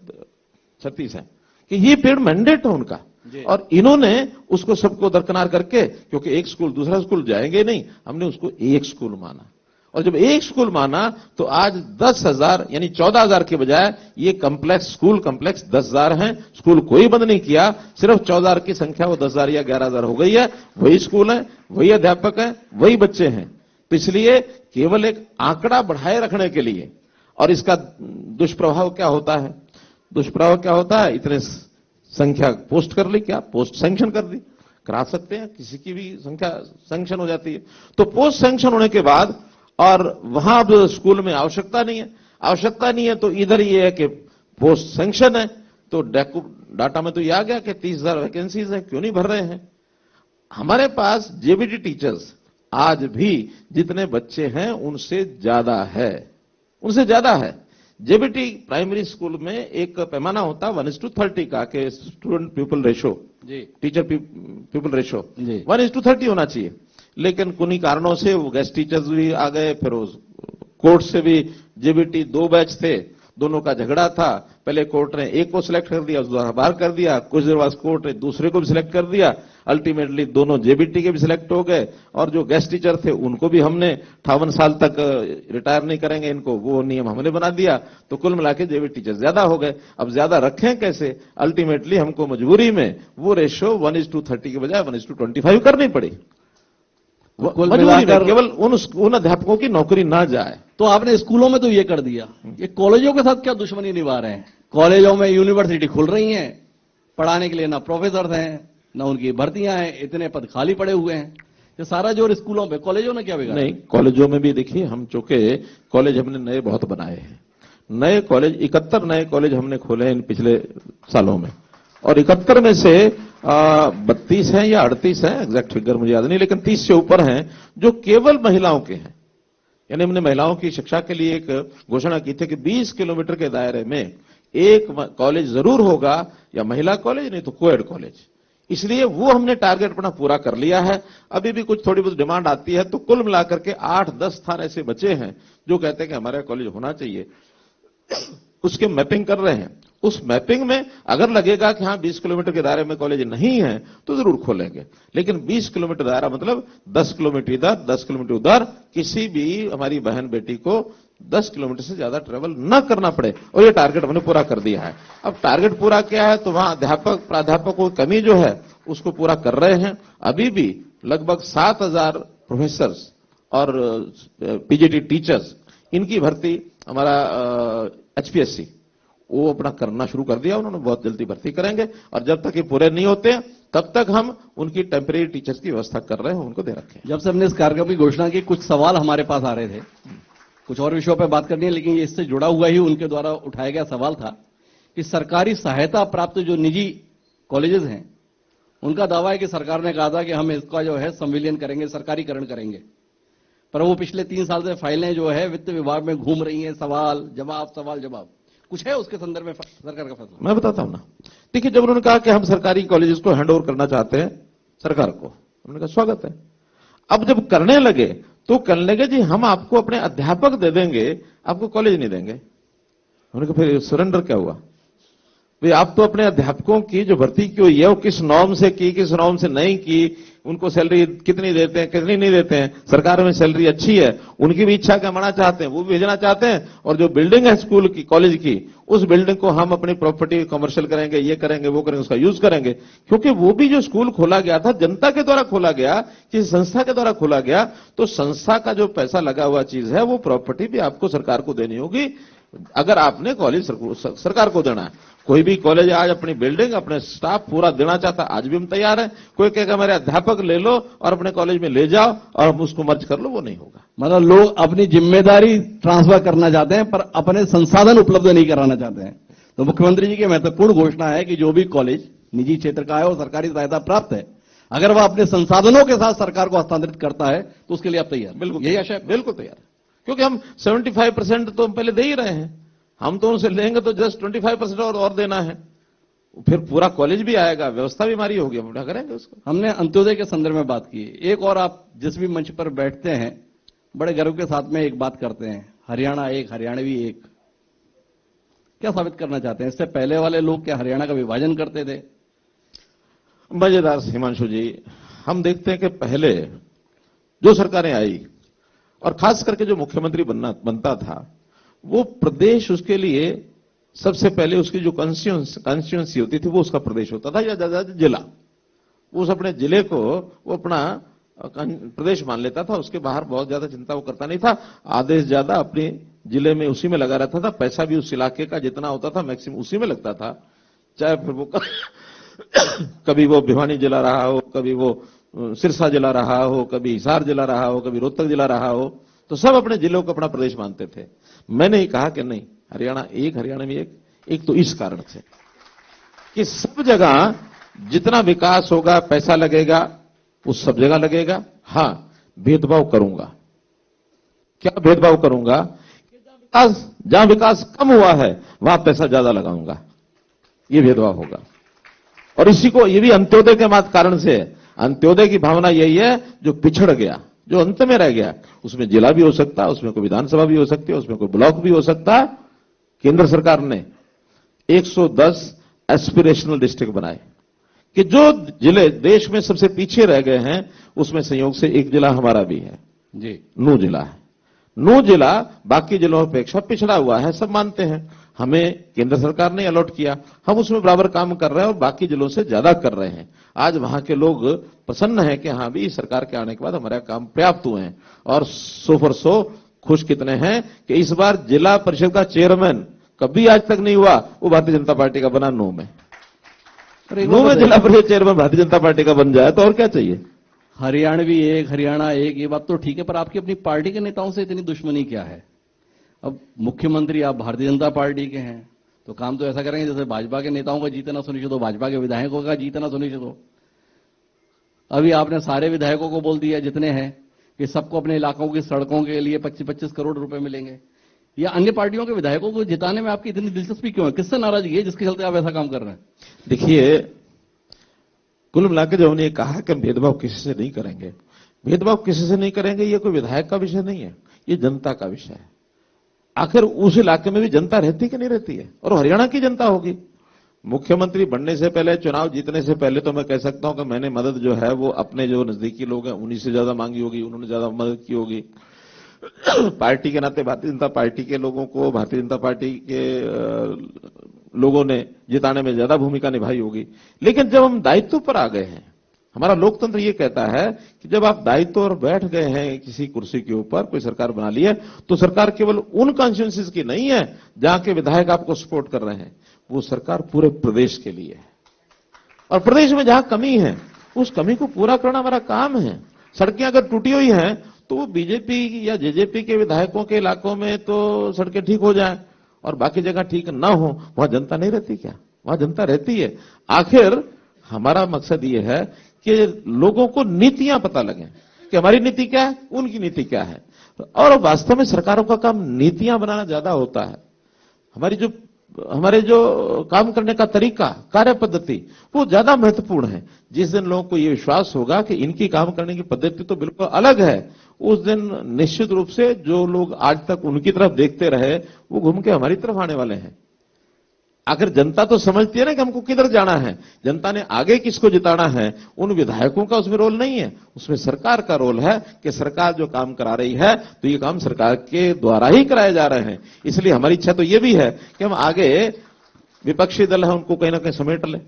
36 है कि ये पीरियड मैंडेट है उनका। और इन्होंने उसको सबको दरकिनार करके, क्योंकि एक स्कूल दूसरा स्कूल जाएंगे नहीं, हमने उसको एक स्कूल माना। और जब एक स्कूल माना तो आज 10,000 यानी 14,000 के बजाय ये कम्प्लेक्स, स्कूल कम्प्लेक्स 10,000 हैं। स्कूल कोई बंद नहीं किया, सिर्फ 14,000 की संख्या वो 10,000 या 11,000 हो गई है। वही स्कूल है, वही अध्यापक है, वही बच्चे हैं। तो इसलिए केवल एक आंकड़ा बढ़ाए रखने के लिए, और इसका दुष्प्रभाव क्या होता है? दुष्प्रभाव क्या होता है? इतने संख्या पोस्ट कर ली, क्या पोस्ट सैंक्शन कर दी, करा सकते हैं, किसी की भी संख्या सैंक्शन हो जाती है। तो पोस्ट सैंक्शन होने के बाद और वहां अब स्कूल में आवश्यकता नहीं है तो इधर ये है कि पोस्ट सैंक्शन है, तो डाटा में तो ये आ गया कि 30,000 वैकेंसीज है, क्यों नहीं भर रहे हैं? हमारे पास जेबीटी टीचर्स आज भी जितने बच्चे हैं उनसे ज्यादा है। जेबीटी प्राइमरी स्कूल में एक पैमाना होता है 1:30 का, के student people ratio, teacher people ratio 1:30 होना चाहिए। लेकिन कुछ कारणों से वो गेस्ट टीचर्स भी आ गए, फिर कोर्ट से भी जेबीटी 2 बैच थे, दोनों का झगड़ा था। पहले कोर्ट ने एक को सिलेक्ट कर दिया, दूसरा बाहर कर दिया, कुछ देर बाद कोर्ट ने दूसरे को भी सिलेक्ट कर दिया। अल्टीमेटली दोनों जेबीटी के भी सिलेक्ट हो गए, और जो गेस्ट टीचर थे उनको भी हमने 58 साल तक रिटायर नहीं करेंगे इनको, वो नियम हमने बना दिया। तो कुल मिला के जेबीटी टीचर ज्यादा हो गए। अब ज्यादा रखें कैसे? अल्टीमेटली हमको मजबूरी में वो रेशो 1:30 के बजाय 1:25 करनी पड़ी। केवल उन अध्यापकों की नौकरी ना जाए। तो आपने स्कूलों में तो ये कर दिया, ये कॉलेजों के साथ क्या दुश्मनी निभा रहे हैं? कॉलेजों में यूनिवर्सिटी खुल रही हैं, पढ़ाने के लिए ना प्रोफेसर हैं, ना उनकी भर्तियां हैं, इतने पद खाली पड़े हुए हैं। ये सारा जोर स्कूलों पे, कॉलेजों ने क्या बिगाड़ा? नहीं, कॉलेजों में भी देखिए, हम चूंकि कॉलेज हमने नए बहुत बनाए हैं, नए कॉलेज 71 नए कॉलेज हमने खोले हैं इन पिछले सालों में, और 71 में से 32 हैं या 38 हैं, एग्जैक्ट फिगर मुझे याद नहीं, लेकिन 30 से ऊपर हैं जो केवल महिलाओं के हैं। यानी हमने महिलाओं की शिक्षा के लिए एक घोषणा की थी कि 20 किलोमीटर के दायरे में एक कॉलेज जरूर होगा, या महिला कॉलेज नहीं तो कोएड कॉलेज। इसलिए वो हमने टारगेट अपना पूरा कर लिया है। अभी भी कुछ थोड़ी बहुत डिमांड आती है, तो कुल मिलाकर के 8-10 स्थान ऐसे बचे हैं जो कहते हैं कि हमारा कॉलेज होना चाहिए। उसके मैपिंग कर रहे हैं। उस मैपिंग में अगर लगेगा कि हाँ 20 किलोमीटर के दायरे में कॉलेज नहीं है तो जरूर खोलेंगे, लेकिन 20 किलोमीटर दायरा मतलब 10 किलोमीटर इधर 10 किलोमीटर उधर, किसी भी हमारी बहन बेटी को 10 किलोमीटर से ज्यादा ट्रेवल न करना पड़े, और ये टारगेट हमने पूरा कर दिया है। अब टारगेट पूरा किया है तो वहां अध्यापक प्राध्यापकों की कमी जो है उसको पूरा कर रहे हैं। अभी भी लगभग 7000 प्रोफेसर्स और पीजीटी टीचर्स, इनकी भर्ती हमारा एचपीएससी वो अपना करना शुरू कर दिया उन्होंने, बहुत जल्दी भर्ती करेंगे। और जब तक ये पूरे नहीं होते तब तक हम उनकी टेम्परेरी टीचर्स की व्यवस्था कर रहे हैं, उनको दे रखे हैं। जब से हमने इस कार्यक्रम की घोषणा की, कुछ सवाल हमारे पास आ रहे थे, कुछ और विषयों पर बात करनी है, लेकिन इससे जुड़ा हुआ ही उनके द्वारा उठाया गया सवाल था कि सरकारी सहायता प्राप्त जो निजी कॉलेजेस हैं, उनका दावा है कि सरकार ने कहा था कि हम इसका जो है संविलियन करेंगे, सरकारीकरण करेंगे, पर वो पिछले 3 साल से फाइलें जो है वित्त विभाग में घूम रही हैं, सवाल जवाब कुछ है उसके संदर्भ में सरकार का फैसला? मैं बताता हूं ना। देखिए, जब उन्होंने कहा कि हम सरकारी कॉलेजेस को हैंड ओवर करना चाहते हैं सरकार को, उन्होंने कहा स्वागत है। अब जब करने लगे तो कहने लगे जी हम आपको अपने अध्यापक दे देंगे, आपको कॉलेज नहीं देंगे। उन्होंने कहा फिर सरेंडर क्या हुआ भाई? आप तो अपने अध्यापकों की जो भर्ती की हुई है वो किस नॉर्म से की, किस नॉर्म से नहीं की, उनको सैलरी कितनी देते हैं, कितनी नहीं देते हैं, सरकार में सैलरी अच्छी है, उनकी भी इच्छा कमाना चाहते हैं, वो भी भेजना चाहते हैं, और जो बिल्डिंग है स्कूल की, कॉलेज की, उस बिल्डिंग को हम अपनी प्रॉपर्टी कमर्शियल करेंगे, ये करेंगे, वो करेंगे, उसका यूज करेंगे। क्योंकि वो भी जो स्कूल खोला गया था जनता के द्वारा खोला गया, किसी संस्था के द्वारा खोला गया, तो संस्था का जो पैसा लगा हुआ चीज है वो प्रॉपर्टी भी आपको सरकार को देनी होगी, अगर आपने कॉलेज सरकार को देना है। कोई भी कॉलेज आज अपनी बिल्डिंग, अपने स्टाफ पूरा देना चाहता, आज भी हम तैयार हैं। कोई कहेगा मेरे अध्यापक ले लो और अपने कॉलेज में ले जाओ और हम उसको मर्ज कर लो, वो नहीं होगा। मतलब लोग अपनी जिम्मेदारी ट्रांसफर करना चाहते हैं पर अपने संसाधन उपलब्ध नहीं कराना चाहते हैं। तो मुख्यमंत्री जी की महत्वपूर्ण घोषणा है कि जो भी कॉलेज निजी क्षेत्र का है और सरकारी सहायता प्राप्त है, अगर वह अपने संसाधनों के साथ सरकार को हस्तांतरित करता है तो उसके लिए आप तैयार? बिल्कुल, यही आशा है? बिल्कुल तैयार है, क्योंकि हम 75% तो हम पहले दे ही रहे हैं। हम तो उनसे लेंगे तो जस्ट 25% और देना है, फिर पूरा कॉलेज भी आएगा, व्यवस्था भी हमारी होगी, हम उठा करेंगे उसको। हमने अंत्योदय के संदर्भ में बात की। एक और आप जिस भी मंच पर बैठते हैं बड़े गर्व के साथ में एक बात करते हैं, हरियाणा एक, हरियाणवी एक। क्या साबित करना चाहते हैं? इससे पहले वाले लोग क्या हरियाणा का विभाजन करते थे? मजेदार हिमांशु जी, हम देखते हैं कि पहले जो सरकारें आई और खास करके जो मुख्यमंत्री बनता था, वो प्रदेश उसके लिए सबसे पहले उसकी जो कॉन्स्टिट्यूंसी होती थी वो उसका प्रदेश होता था, या जिला। उस अपने जिले को वो अपना प्रदेश मान लेता था, उसके बाहर बहुत ज्यादा चिंता वो करता नहीं था। आदेश ज्यादा अपने जिले में उसी में लगा रहता था, पैसा भी उस इलाके का जितना होता था मैक्सिमम उसी में लगता था। चाहे फिर वो कभी वो भिवानी जिला रहा हो, कभी वो सिरसा जिला रहा हो, कभी हिसार जिला रहा हो, कभी रोहतक जिला रहा हो, तो सब अपने जिलों को अपना प्रदेश मानते थे। मैंने ही कहा कि नहीं, हरियाणा एक, हरियाणा में एक तो इस कारण से कि सब जगह जितना विकास होगा, पैसा लगेगा, वो सब जगह लगेगा। हां, भेदभाव करूंगा। क्या भेदभाव करूंगा? जहां विकास कम हुआ है वहां पैसा ज्यादा लगाऊंगा, ये भेदभाव होगा। और इसी को, ये भी अंत्योदय के कारण से है। अंत्योदय की भावना यही है, जो पिछड़ गया, जो अंत में रह गया, उसमें जिला भी हो सकता है, उसमें कोई विधानसभा भी हो सकती है, उसमें कोई ब्लॉक भी हो सकता है। केंद्र सरकार ने 110 एस्पिरेशनल डिस्ट्रिक्ट बनाए कि जो जिले देश में सबसे पीछे रह गए हैं, उसमें संयोग से एक जिला हमारा भी है जी, नूह जिला है। नूह जिला बाकी जिलों की अपेक्षा पिछड़ा हुआ है, सब मानते हैं। हमें केंद्र सरकार ने अलॉट किया, हम उसमें बराबर काम कर रहे हैं और बाकी जिलों से ज्यादा कर रहे हैं। आज वहां के लोग प्रसन्न हैं कि हाँ भी सरकार के आने के बाद हमारे काम पर्याप्त हुए हैं, और 100% खुश कितने हैं कि इस बार जिला परिषद का चेयरमैन कभी आज तक नहीं हुआ, वो भारतीय जनता पार्टी का बना नूह में। नूह में जिला परिषद चेयरमैन भारतीय जनता पार्टी का बन जाए तो और क्या चाहिए? हरियाणवी एक, हरियाणा एक, ये बात तो ठीक है, पर आपकी अपनी पार्टी के नेताओं से इतनी दुश्मनी क्या है? अब मुख्यमंत्री आप भारतीय जनता पार्टी के हैं, तो काम तो ऐसा करेंगे जैसे भाजपा के नेताओं का जीतना सुनिश्चित हो, भाजपा के विधायकों का जीतना सुनिश्चित हो। अभी आपने सारे विधायकों को बोल दिया जितने हैं कि सबको अपने इलाकों की सड़कों के लिए 25-25 करोड़ रुपए मिलेंगे। या अन्य पार्टियों के विधायकों को जिताने में आपकी इतनी दिलचस्पी क्यों है? किससे नाराजगी है जिसके चलते आप ऐसा काम कर रहे हैं? देखिए, कुल मिलाकर जब उन्होंने कहा कि हम भेदभाव किसी से नहीं करेंगे, भेदभाव किसी से नहीं करेंगे, ये कोई विधायक का विषय नहीं है, ये जनता का विषय है। आखिर उस इलाके में भी जनता रहती कि नहीं रहती है, और हरियाणा की जनता होगी। मुख्यमंत्री बनने से पहले, चुनाव जीतने से पहले तो मैं कह सकता हूं कि मैंने मदद जो है वो अपने जो नजदीकी लोग हैं उन्हीं से ज्यादा मांगी होगी, उन्होंने ज्यादा मदद की होगी। पार्टी के नाते भारतीय जनता पार्टी के लोगों को, भारतीय जनता पार्टी के लोगों ने जिताने में ज्यादा भूमिका निभाई होगी। लेकिन जब हम दायित्व पर आ गए हैं, हमारा लोकतंत्र ये कहता है कि जब आप दायित्व पर बैठ गए हैं किसी कुर्सी के ऊपर, कोई सरकार बना ली है, तो सरकार केवल उन कॉन्स्टिट्यूंसीज की नहीं है जहां के विधायक आपको सपोर्ट कर रहे हैं, वो सरकार पूरे प्रदेश के लिए है। और प्रदेश में जहां कमी है उस कमी को पूरा करना हमारा काम है। सड़कें अगर टूटी हुई हैं तो वो बीजेपी या जेजेपी के विधायकों के इलाकों में तो सड़कें ठीक हो जाएं और बाकी जगह ठीक ना हो, वहां जनता नहीं रहती क्या? वहां जनता रहती है। आखिर हमारा मकसद ये है कि लोगों को नीतियां पता लगे कि हमारी नीति क्या है, उनकी नीति क्या है। और वास्तव में सरकारों का काम नीतियां बनाना ज्यादा होता है। हमारे जो काम करने का तरीका, कार्य पद्धति, वो ज्यादा महत्वपूर्ण है। जिस दिन लोगों को ये विश्वास होगा कि इनकी काम करने की पद्धति तो बिल्कुल अलग है, उस दिन निश्चित रूप से जो लोग आज तक उनकी तरफ देखते रहे वो घूम के हमारी तरफ आने वाले हैं। आखिर जनता तो समझती है ना कि हमको किधर जाना है, जनता ने आगे किसको जिताना है। उन विधायकों का उसमें रोल नहीं है, उसमें सरकार का रोल है कि सरकार जो काम करा रही है तो ये काम सरकार के द्वारा ही कराए जा रहे हैं। इसलिए हमारी इच्छा तो ये भी है कि हम आगे विपक्षी दल है उनको कहीं ना कहीं समेट लें,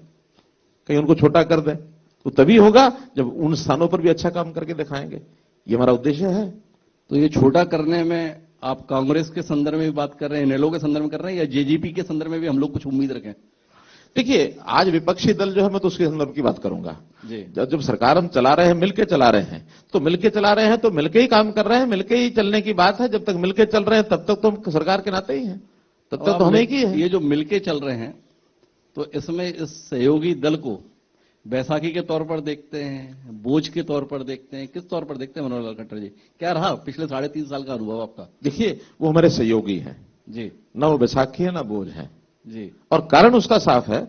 कहीं उनको छोटा कर दें। तो तभी होगा जब उन स्थानों पर भी अच्छा काम करके दिखाएंगे। ये हमारा उद्देश्य है। तो ये छोटा करने में आप कांग्रेस के संदर्भ में भी बात कर रहे हैं, इनेलो के संदर्भ में कर रहे हैं, या जेजेपी के संदर्भ में भी हम लोग कुछ उम्मीद रखें? देखिए, आज विपक्षी दल जो है मैं तो उसके संदर्भ की बात करूंगा जी। जब सरकार हम चला रहे हैं, मिलके चला रहे हैं, तो मिलके चला रहे हैं तो मिलके ही काम कर रहे हैं, मिलके ही चलने की बात है। जब तक मिलके चल रहे हैं तब तक तो हम सरकार के नाते ही हैं, तब तक तो हमें ही है। ये जो मिलके चल रहे हैं तो इसमें इस सहयोगी दल को बैसाखी के तौर पर देखते हैं, बोझ के तौर पर देखते हैं, किस तौर पर देखते हैं? मनोहर लाल खट्टर जी, क्या रहा पिछले 3.5 साल का अनुभव आपका? देखिए, वो हमारे सहयोगी हैं जी, ना वो बैसाखी है ना बोझ है जी और कारण उसका साफ है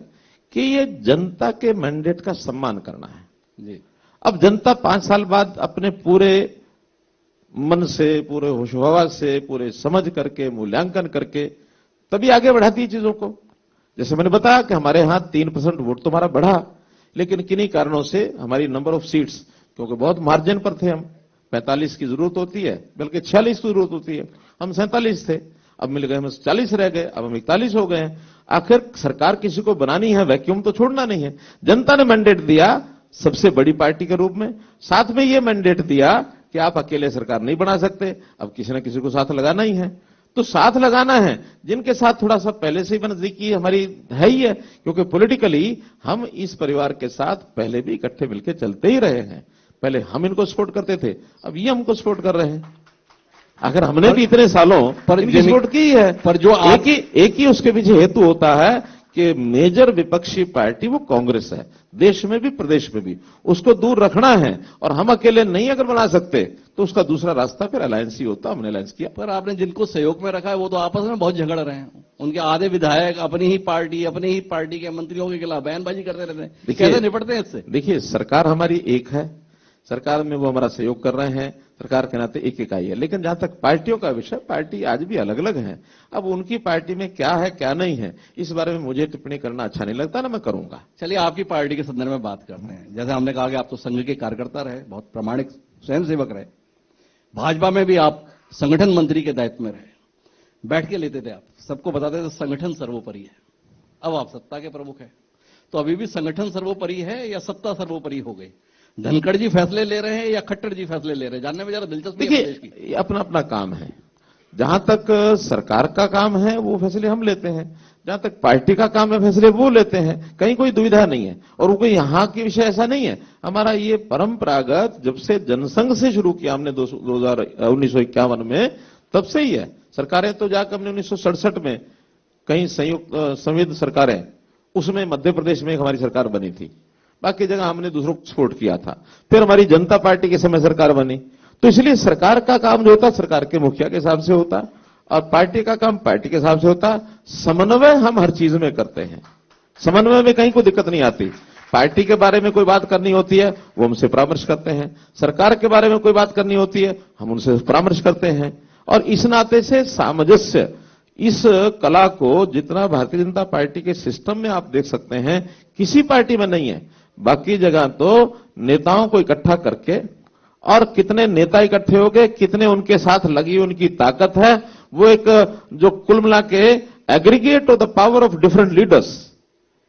कि ये जनता के मैंडेट का सम्मान करना है जी। अब जनता 5 साल बाद अपने पूरे मन से, पूरे होशो-हवास से, पूरे समझ करके, मूल्यांकन करके तभी आगे बढ़ाती है चीजों को। जैसे मैंने बताया कि हमारे यहां 3% वोट तो हमारा बढ़ा, लेकिन किन्हीं कारणों से हमारी नंबर ऑफ सीट्स, क्योंकि बहुत मार्जिन पर थे हम, 45 की जरूरत होती है, बल्कि 46 की जरूरत होती है, हम 47 थे, अब मिल गए हम 40 रह गए, अब हम 41 हो गए हैं। आखिर सरकार किसी को बनानी है, वैक्यूम तो छोड़ना नहीं है। जनता ने मैंडेट दिया सबसे बड़ी पार्टी के रूप में, साथ में ये मैंडेट दिया कि आप अकेले सरकार नहीं बना सकते, अब किसी न किसी को साथ लगाना ही है। तो साथ लगाना है जिनके साथ थोड़ा सा पहले से ही नजदीकी हमारी है ही है, क्योंकि पॉलिटिकली हम इस परिवार के साथ पहले भी इकट्ठे मिलकर चलते ही रहे हैं। पहले हम इनको सपोर्ट करते थे, अब ये हमको सपोर्ट कर रहे हैं। आखिर हमने भी इतने सालों पर इनकी सपोर्ट की है। पर जो एक ही उसके पीछे हेतु होता है कि मेजर विपक्षी पार्टी वो कांग्रेस है, देश में भी प्रदेश में भी, उसको दूर रखना है। और हम अकेले नहीं अगर बना सकते तो उसका दूसरा रास्ता फिर अलायंस ही होता। हमने अलायंस किया। पर आपने जिनको सहयोग में रखा है वो तो आपस में बहुत झगड़ रहे हैं। उनके आधे विधायक अपनी ही पार्टी के मंत्रियों के खिलाफ बयानबाजी करते रहते हैं। कैसे निपटते हैं इससे? देखिए, सरकार हमारी एक है, सरकार में वो हमारा सहयोग कर रहे हैं, सरकार के नाते एक इकाई है। लेकिन जहां तक पार्टियों का विषय, पार्टी आज भी अलग अलग है। अब उनकी पार्टी में क्या है क्या नहीं है, इस बारे में मुझे टिप्पणी करना अच्छा नहीं लगता, ना मैं करूंगा। चलिए आपकी पार्टी के संदर्भ में बात करते हैं। जैसे हमने कहा कि आप तो संघ के कार्यकर्ता रहे, बहुत प्रामाणिक स्वयंसेवक रहे, भाजपा में भी आप संगठन मंत्री के दायित्व में रहे, बैठ के लेते थे, आप सबको बताते थे संगठन सर्वोपरि है। अब आप सत्ता के प्रमुख हैं, तो अभी भी संगठन सर्वोपरि है या सत्ता सर्वोपरि हो गई? धनखड़ जी फैसले ले रहे हैं या खट्टर जी फैसले ले रहे हैं? जानने में जरा दिलचस्पी है। देखिए, अपना अपना काम है। जहां तक सरकार का काम है वो फैसले हम लेते हैं, जहां तक पार्टी का काम है फैसले वो लेते हैं, कहीं कोई दुविधा नहीं है। और वो कोई यहाँ के विषय ऐसा नहीं है। हमारा ये परंपरागत जब से जनसंघ से शुरू किया हमने 1951 में, तब से ही है। सरकारें तो जाकर हमने 1967 में कई संयुक्त संविध सरकारें, उसमें मध्य प्रदेश में एक हमारी सरकार बनी थी, बाकी जगह हमने दूसरों को सपोर्ट किया था। फिर हमारी जनता पार्टी के समय सरकार बनी। तो इसलिए सरकार का काम जो होता है सरकार के मुखिया के हिसाब से होता, और पार्टी का काम पार्टी के हिसाब से होता है। समन्वय हम हर चीज में करते हैं, समन्वय में कहीं कोई दिक्कत नहीं आती। पार्टी के बारे में कोई बात करनी होती है वो हमसे परामर्श करते हैं, सरकार के बारे में कोई बात करनी होती है हम उनसे परामर्श करते हैं। और इस नाते से सामंजस्य, इस कला को जितना भारतीय जनता पार्टी के सिस्टम में आप देख सकते हैं किसी पार्टी में नहीं है। बाकी जगह तो नेताओं को इकट्ठा करके, और कितने नेता इकट्ठे हो गए, कितने उनके साथ लगी उनकी ताकत है, वो एक जो कुल मिला के aggregate of the power of different leaders,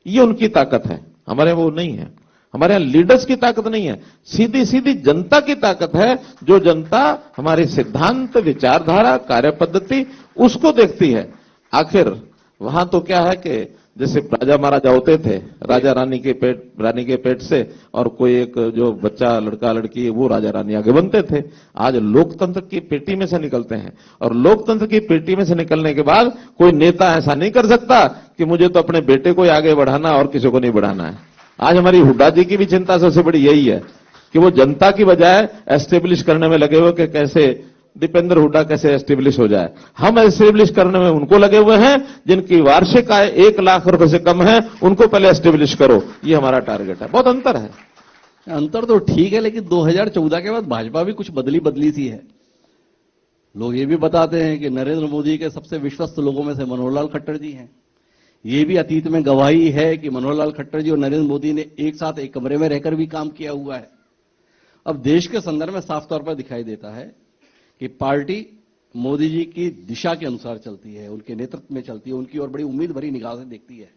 ये उनकी ताकत है। हमारे वो नहीं है, हमारे यहां लीडर्स की ताकत नहीं है, सीधी सीधी जनता की ताकत है। जो जनता हमारे सिद्धांत, विचारधारा, कार्य पद्धति उसको देखती है। आखिर वहां तो क्या है कि जैसे राजा महाराजा होते थे, राजा रानी के पेट से, और कोई एक जो बच्चा लड़का लड़की वो राजा रानी आगे बनते थे। आज लोकतंत्र की पेटी में से निकलते हैं, और लोकतंत्र की पेटी में से निकलने के बाद कोई नेता ऐसा नहीं कर सकता कि मुझे तो अपने बेटे को ही आगे बढ़ाना और किसी को नहीं बढ़ाना है। आज हमारी हुड्डा जी की भी चिंता सबसे बड़ी यही है कि वो जनता की बजाय एस्टेब्लिश करने में लगे हुए कि कैसे दीपेंद्र हुड्डा कैसे एस्टेब्लिश हो जाए। हम एस्टेब्लिश करने में उनको लगे हुए हैं जिनकी वार्षिक आय 1 लाख रुपए से कम है, उनको पहले एस्टेब्लिश करो, ये हमारा टारगेट है। बहुत अंतर है। अंतर तो ठीक है, लेकिन 2014 के बाद भाजपा भी कुछ बदली सी है। लोग ये भी बताते हैं कि नरेंद्र मोदी के सबसे विश्वस्त लोगों में से मनोहर लाल खट्टर जी हैं। ये भी अतीत में गवाही है कि मनोहर लाल खट्टर जी और नरेंद्र मोदी ने एक साथ एक कमरे में रहकर भी काम किया हुआ है। अब देश के संदर्भ में साफ तौर पर दिखाई देता है कि पार्टी मोदी जी की दिशा के अनुसार चलती है, उनके नेतृत्व में चलती है, उनकी और बड़ी उम्मीद भरी निगाह से देखती है।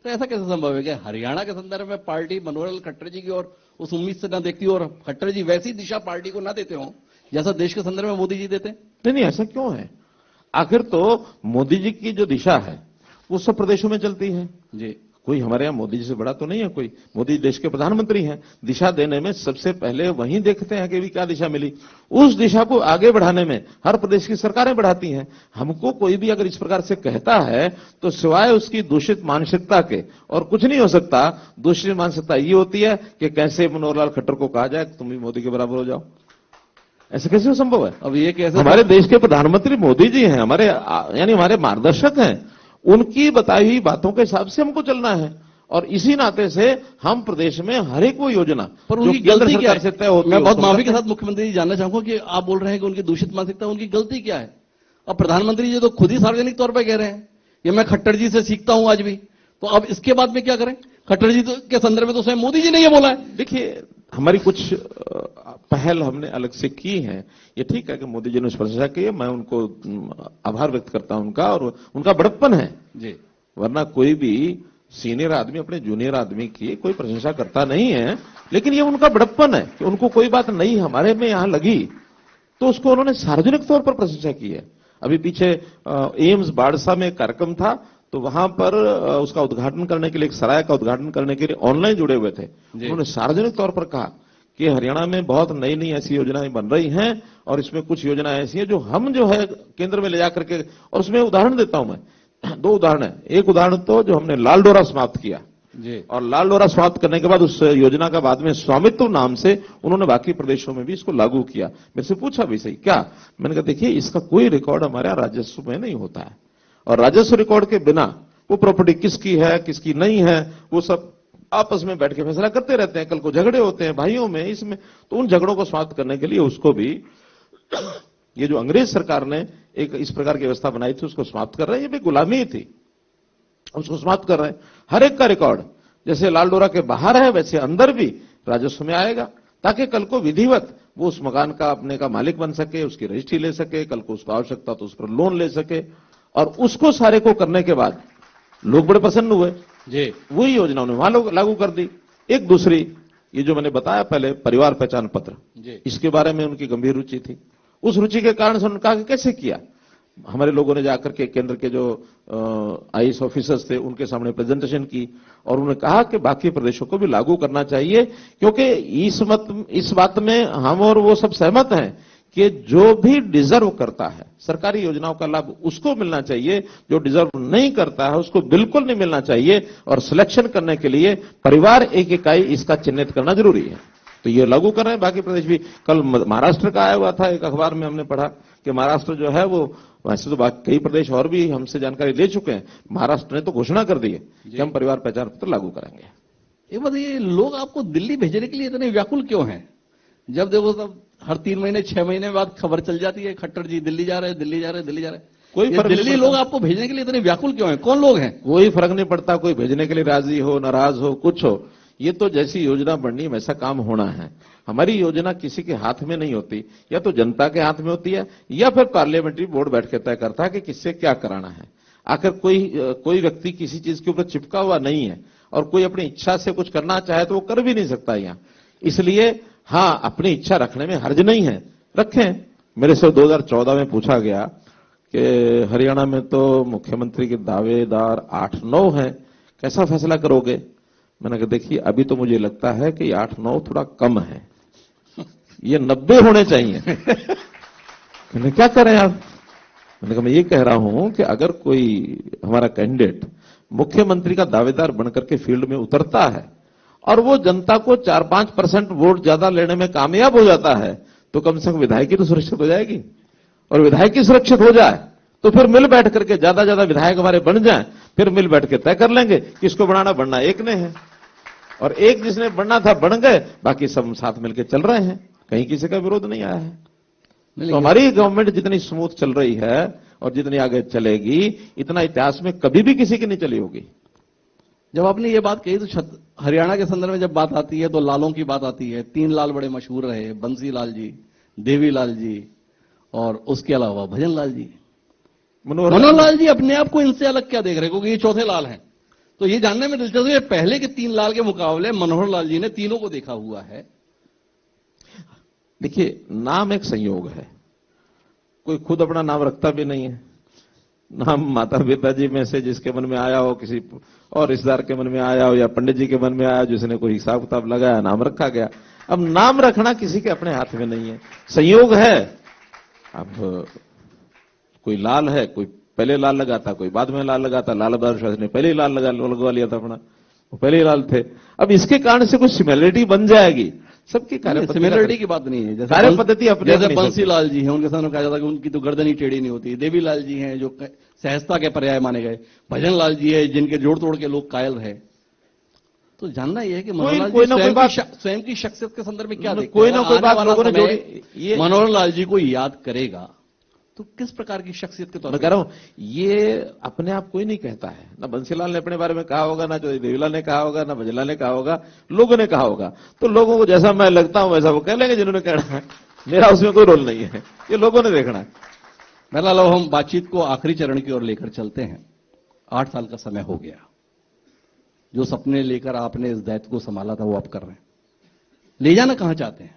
तो ऐसा कैसे संभव है कि हरियाणा के संदर्भ में पार्टी मनोहर लाल खट्टर जी की और उस उम्मीद से ना देखती हो, और खट्टर जी वैसी दिशा पार्टी को ना देते हो जैसा देश के संदर्भ में मोदी जी देते हैं? नहीं, ऐसा क्यों है? आखिर तो मोदी जी की जो दिशा है वो सब प्रदेशों में चलती है जी। कोई हमारे यहां मोदी जी से बड़ा तो नहीं है कोई। मोदी देश के प्रधानमंत्री हैं, दिशा देने में सबसे पहले वहीं देखते हैं कि भी क्या दिशा मिली, उस दिशा को आगे बढ़ाने में हर प्रदेश की सरकारें बढ़ाती हैं। हमको कोई भी अगर इस प्रकार से कहता है तो सिवाय उसकी दूषित मानसिकता के और कुछ नहीं हो सकता। दूषित मानसिकता ये होती है कि कैसे मनोहर लाल खट्टर को कहा जाए तुम भी मोदी के बराबर हो जाओ। ऐसे कैसे संभव है? अब ये कैसे? हमारे देश के प्रधानमंत्री मोदी जी हैं, हमारे यानी हमारे मार्गदर्शक हैं, उनकी बताई हुई बातों के हिसाब से हमको चलना है। और इसी नाते से हम प्रदेश में हर एक वो योजना पर उनकी गलती क्या है? से तय होती है। मैं बहुत माफी के साथ मुख्यमंत्री जी जानना चाहूंगा कि आप बोल रहे हैं कि उनकी दूषित मानसिकता, उनकी गलती क्या है? अब प्रधानमंत्री जी तो खुद ही सार्वजनिक तौर पर कह रहे हैं ये मैं खट्टर जी से सीखता हूं आज भी, तो अब इसके बाद में क्या करें? खट्टर जी के संदर्भ में तो स्वयं मोदी जी ने ये बोला है। देखिए, हमारी कुछ पहल हमने अलग से की है, ये ठीक है कि मोदी जी ने उस प्रशंसा की है, मैं उनको आभार व्यक्त करता हूं उनका, और उनका बड़प्पन है जी। वरना कोई भी सीनियर आदमी अपने जूनियर आदमी की कोई प्रशंसा करता नहीं है, लेकिन ये उनका बड़प्पन है कि उनको कोई बात नहीं हमारे में यहां लगी तो उसको उन्होंने सार्वजनिक तौर पर प्रशंसा की है। अभी पीछे एम्स बाड़सा में एक कार्यक्रम था, तो वहां पर उसका उद्घाटन करने के लिए, एक सराय का उद्घाटन करने के लिए ऑनलाइन जुड़े हुए थे। उन्होंने सार्वजनिक तौर पर कहा कि हरियाणा में बहुत नई नई ऐसी योजनाएं बन रही हैं, और इसमें कुछ योजनाएं ऐसी हैं जो हम जो है केंद्र में ले जाकर के, और उसमें उदाहरण देता हूं मैं, 2 उदाहरण है। एक उदाहरण तो जो हमने लाल डोरा समाप्त किया जी, और लाल डोरा समाप्त करने के बाद उस योजना का बाद में स्वामित्व नाम से उन्होंने बाकी प्रदेशों में भी इसको लागू किया। मेरे से पूछा भी सही क्या, मैंने कहा देखिए इसका कोई रिकॉर्ड हमारे राजस्व में नहीं होता है, और राजस्व रिकॉर्ड के बिना वो प्रॉपर्टी किसकी है किसकी नहीं है वो सब आपस में बैठ के फैसला करते रहते हैं। कल को झगड़े होते हैं भाइयों में, इसमें तो उन झगड़ों को समाप्त करने के लिए उसको भी ये जो अंग्रेज सरकार ने एक इस प्रकार की व्यवस्था बनाई थी उसको समाप्त कर रहे हैं। ये भी गुलामी थी, उसको समाप्त कर रहे हैं। हर एक का रिकॉर्ड जैसे लाल डोरा के बाहर है वैसे अंदर भी राजस्व में आएगा, ताकि कल को विधिवत वो उस मकान का अपने का मालिक बन सके, उसकी रजिस्ट्री ले सके, कल को उसको आवश्यकता तो उस पर लोन ले सके। और उसको सारे को करने के बाद लोग बड़े प्रसन्न हुए जी, वही योजना उन्होंने वहां लागू कर दी। एक दूसरी ये जो मैंने बताया पहले परिवार पहचान पत्र, इसके बारे में उनकी गंभीर रुचि थी। उस रुचि के कारण से उन्होंने कहा कि कैसे किया। हमारे लोगों ने जाकर के केंद्र के जो आईएएस ऑफिसर्स थे उनके सामने प्रेजेंटेशन की, और उन्होंने कहा कि बाकी प्रदेशों को भी लागू करना चाहिए, क्योंकि इस बात में हम और वो सब सहमत हैं कि जो भी डिजर्व करता है सरकारी योजनाओं का लाभ उसको मिलना चाहिए, जो डिजर्व नहीं करता है उसको बिल्कुल नहीं मिलना चाहिए। और सिलेक्शन करने के लिए परिवार एक इकाई इसका चिन्हित करना जरूरी है। तो ये लागू कर रहे हैं बाकी प्रदेश भी। कल महाराष्ट्र का आया हुआ था, एक अखबार में हमने पढ़ा कि महाराष्ट्र जो है वो, वैसे तो कई प्रदेश और भी हमसे जानकारी ले चुके हैं, महाराष्ट्र ने तो घोषणा कर दी है कि हम परिवार पहचान पत्र लागू करेंगे। एक बात, ये लोग आपको दिल्ली भेजने के लिए इतने व्याकुल क्यों हैं? जब देखो तब हर 3 महीने 6 महीने बाद खबर चल जाती है, खट्टर जी दिल्ली जा रहे हैं, दिल्ली जा रहे हैं, दिल्ली जा रहे हैं। कोई फर्क नहीं दिल्ली पड़ता। लोग आपको भेजने के लिए इतने व्याकुल क्यों हैं? कौन लोग हैं? कोई फर्क नहीं पड़ता, कोई भेजने के लिए राजी हो, नाराज हो, कुछ हो, ये तो जैसी योजना बननी है वैसा काम होना है। हमारी योजना किसी के हाथ में नहीं होती, या तो जनता के हाथ में होती है या फिर पार्लियामेंट्री बोर्ड बैठ के तय करता है कि किससे क्या कराना है। आखिर कोई व्यक्ति किसी चीज के ऊपर चिपका हुआ नहीं है, और कोई अपनी इच्छा से कुछ करना चाहे तो वो कर भी नहीं सकता यहाँ। इसलिए हाँ, अपनी इच्छा रखने में हर्ज नहीं है, रखें। मेरे से 2014 में पूछा गया कि हरियाणा में तो मुख्यमंत्री के दावेदार 8-9 हैं, कैसा फैसला करोगे? मैंने कहा देखिए, अभी तो मुझे लगता है कि 8-9 थोड़ा कम है, ये 90 होने चाहिए। मैंने क्या करें आप? मैंने कहा मैं ये कह रहा हूं कि अगर कोई हमारा कैंडिडेट मुख्यमंत्री का दावेदार बनकर के फील्ड में उतरता है और वो जनता को 4-5% वोट ज्यादा लेने में कामयाब हो जाता है, तो कम से कम विधायकी तो सुरक्षित हो जाएगी। और विधायकी सुरक्षित हो जाए तो फिर मिल बैठ करके ज्यादा ज्यादा विधायक हमारे बन जाएं, फिर मिल बैठ के तय कर लेंगे किसको बनाना, बनना एक ने है। और एक जिसने बनना था बन गए, बाकी सब साथ मिलकर चल रहे हैं, कहीं किसी का विरोध नहीं आया है। तो हमारी गवर्नमेंट जितनी स्मूथ चल रही है और जितनी आगे चलेगी, इतना इतिहास में कभी भी किसी की नहीं चली होगी। जब आपने ये बात कही तो हरियाणा के संदर्भ में जब बात आती है तो लालों की बात आती है। 3 लाल बड़े मशहूर रहे, बंसी लाल जी, देवी लाल जी और उसके अलावा भजन लाल जी। मनोहर लाल जी अपने आप को इनसे अलग क्या देख रहे, क्योंकि ये चौथे लाल हैं। तो ये जानने में दिलचस्पी है, पहले के 3 लाल के मुकाबले मनोहर लाल जी ने तीनों को देखा हुआ है। देखिए, नाम एक संयोग है, कोई खुद अपना नाम रखता भी नहीं है। नाम माता पिताजी में से जिसके मन में आया हो, किसी और रिश्तेदार के मन में आया हो, या पंडित जी के मन में आया, जिसने कोई हिसाब किताब लगाया, नाम रखा गया। अब नाम रखना किसी के अपने हाथ में नहीं है, संयोग है। अब कोई लाल है, कोई पहले लाल लगाता, कोई बाद में लाल लगाता। लाल बहादुर शास्त्री ने पहले ही लाल लगवा लिया था अपना, वो पहले ही लाल थे। अब इसके कारण से कुछ सिमिलरिटी बन जाएगी, सबकी सिमिलरिटी की बात नहीं है। जैसे कार्य पद्धति अपने जैसे बंसी लाल जी हैं, उनके सामने कहा जाता है कि उनकी तो गर्दन ही टेढ़ी नहीं होती। देवी लाल जी हैं जो सहजता के पर्याय माने गए। भजन लाल जी है जिनके जोड़ तोड़ के लोग कायल रहे। तो जानना यह है कि मनोहर लाल जी स्वयं की शख्सियत के संदर्भ में क्या देखते हैं? कोई ना कोई बात लोगों ने जोड़ी। मनोहर लाल जी को याद करेगा तो किस प्रकार की शख्सियत के तौर पर? मैं कह रहा हूं, ये अपने आप कोई नहीं कहता है। ना बंसीलाल ने अपने बारे में कहा होगा, ना देवीलाल ने कहा होगा, ना भजनलाल ने कहा होगा, लोगों ने कहा होगा। तो लोगों को जैसा मैं लगता हूं वैसा वो कह लेंगे जिन्होंने कहना है, मेरा उसमें कोई रोल नहीं है, ये लोगों ने देखना है। मेरा लो, हम बातचीत को आखिरी चरण की ओर लेकर चलते हैं। 8 साल का समय हो गया, जो सपने लेकर आपने इस दायित्व को संभाला था वो आप कर रहे हैं। ले जाना कहां चाहते हैं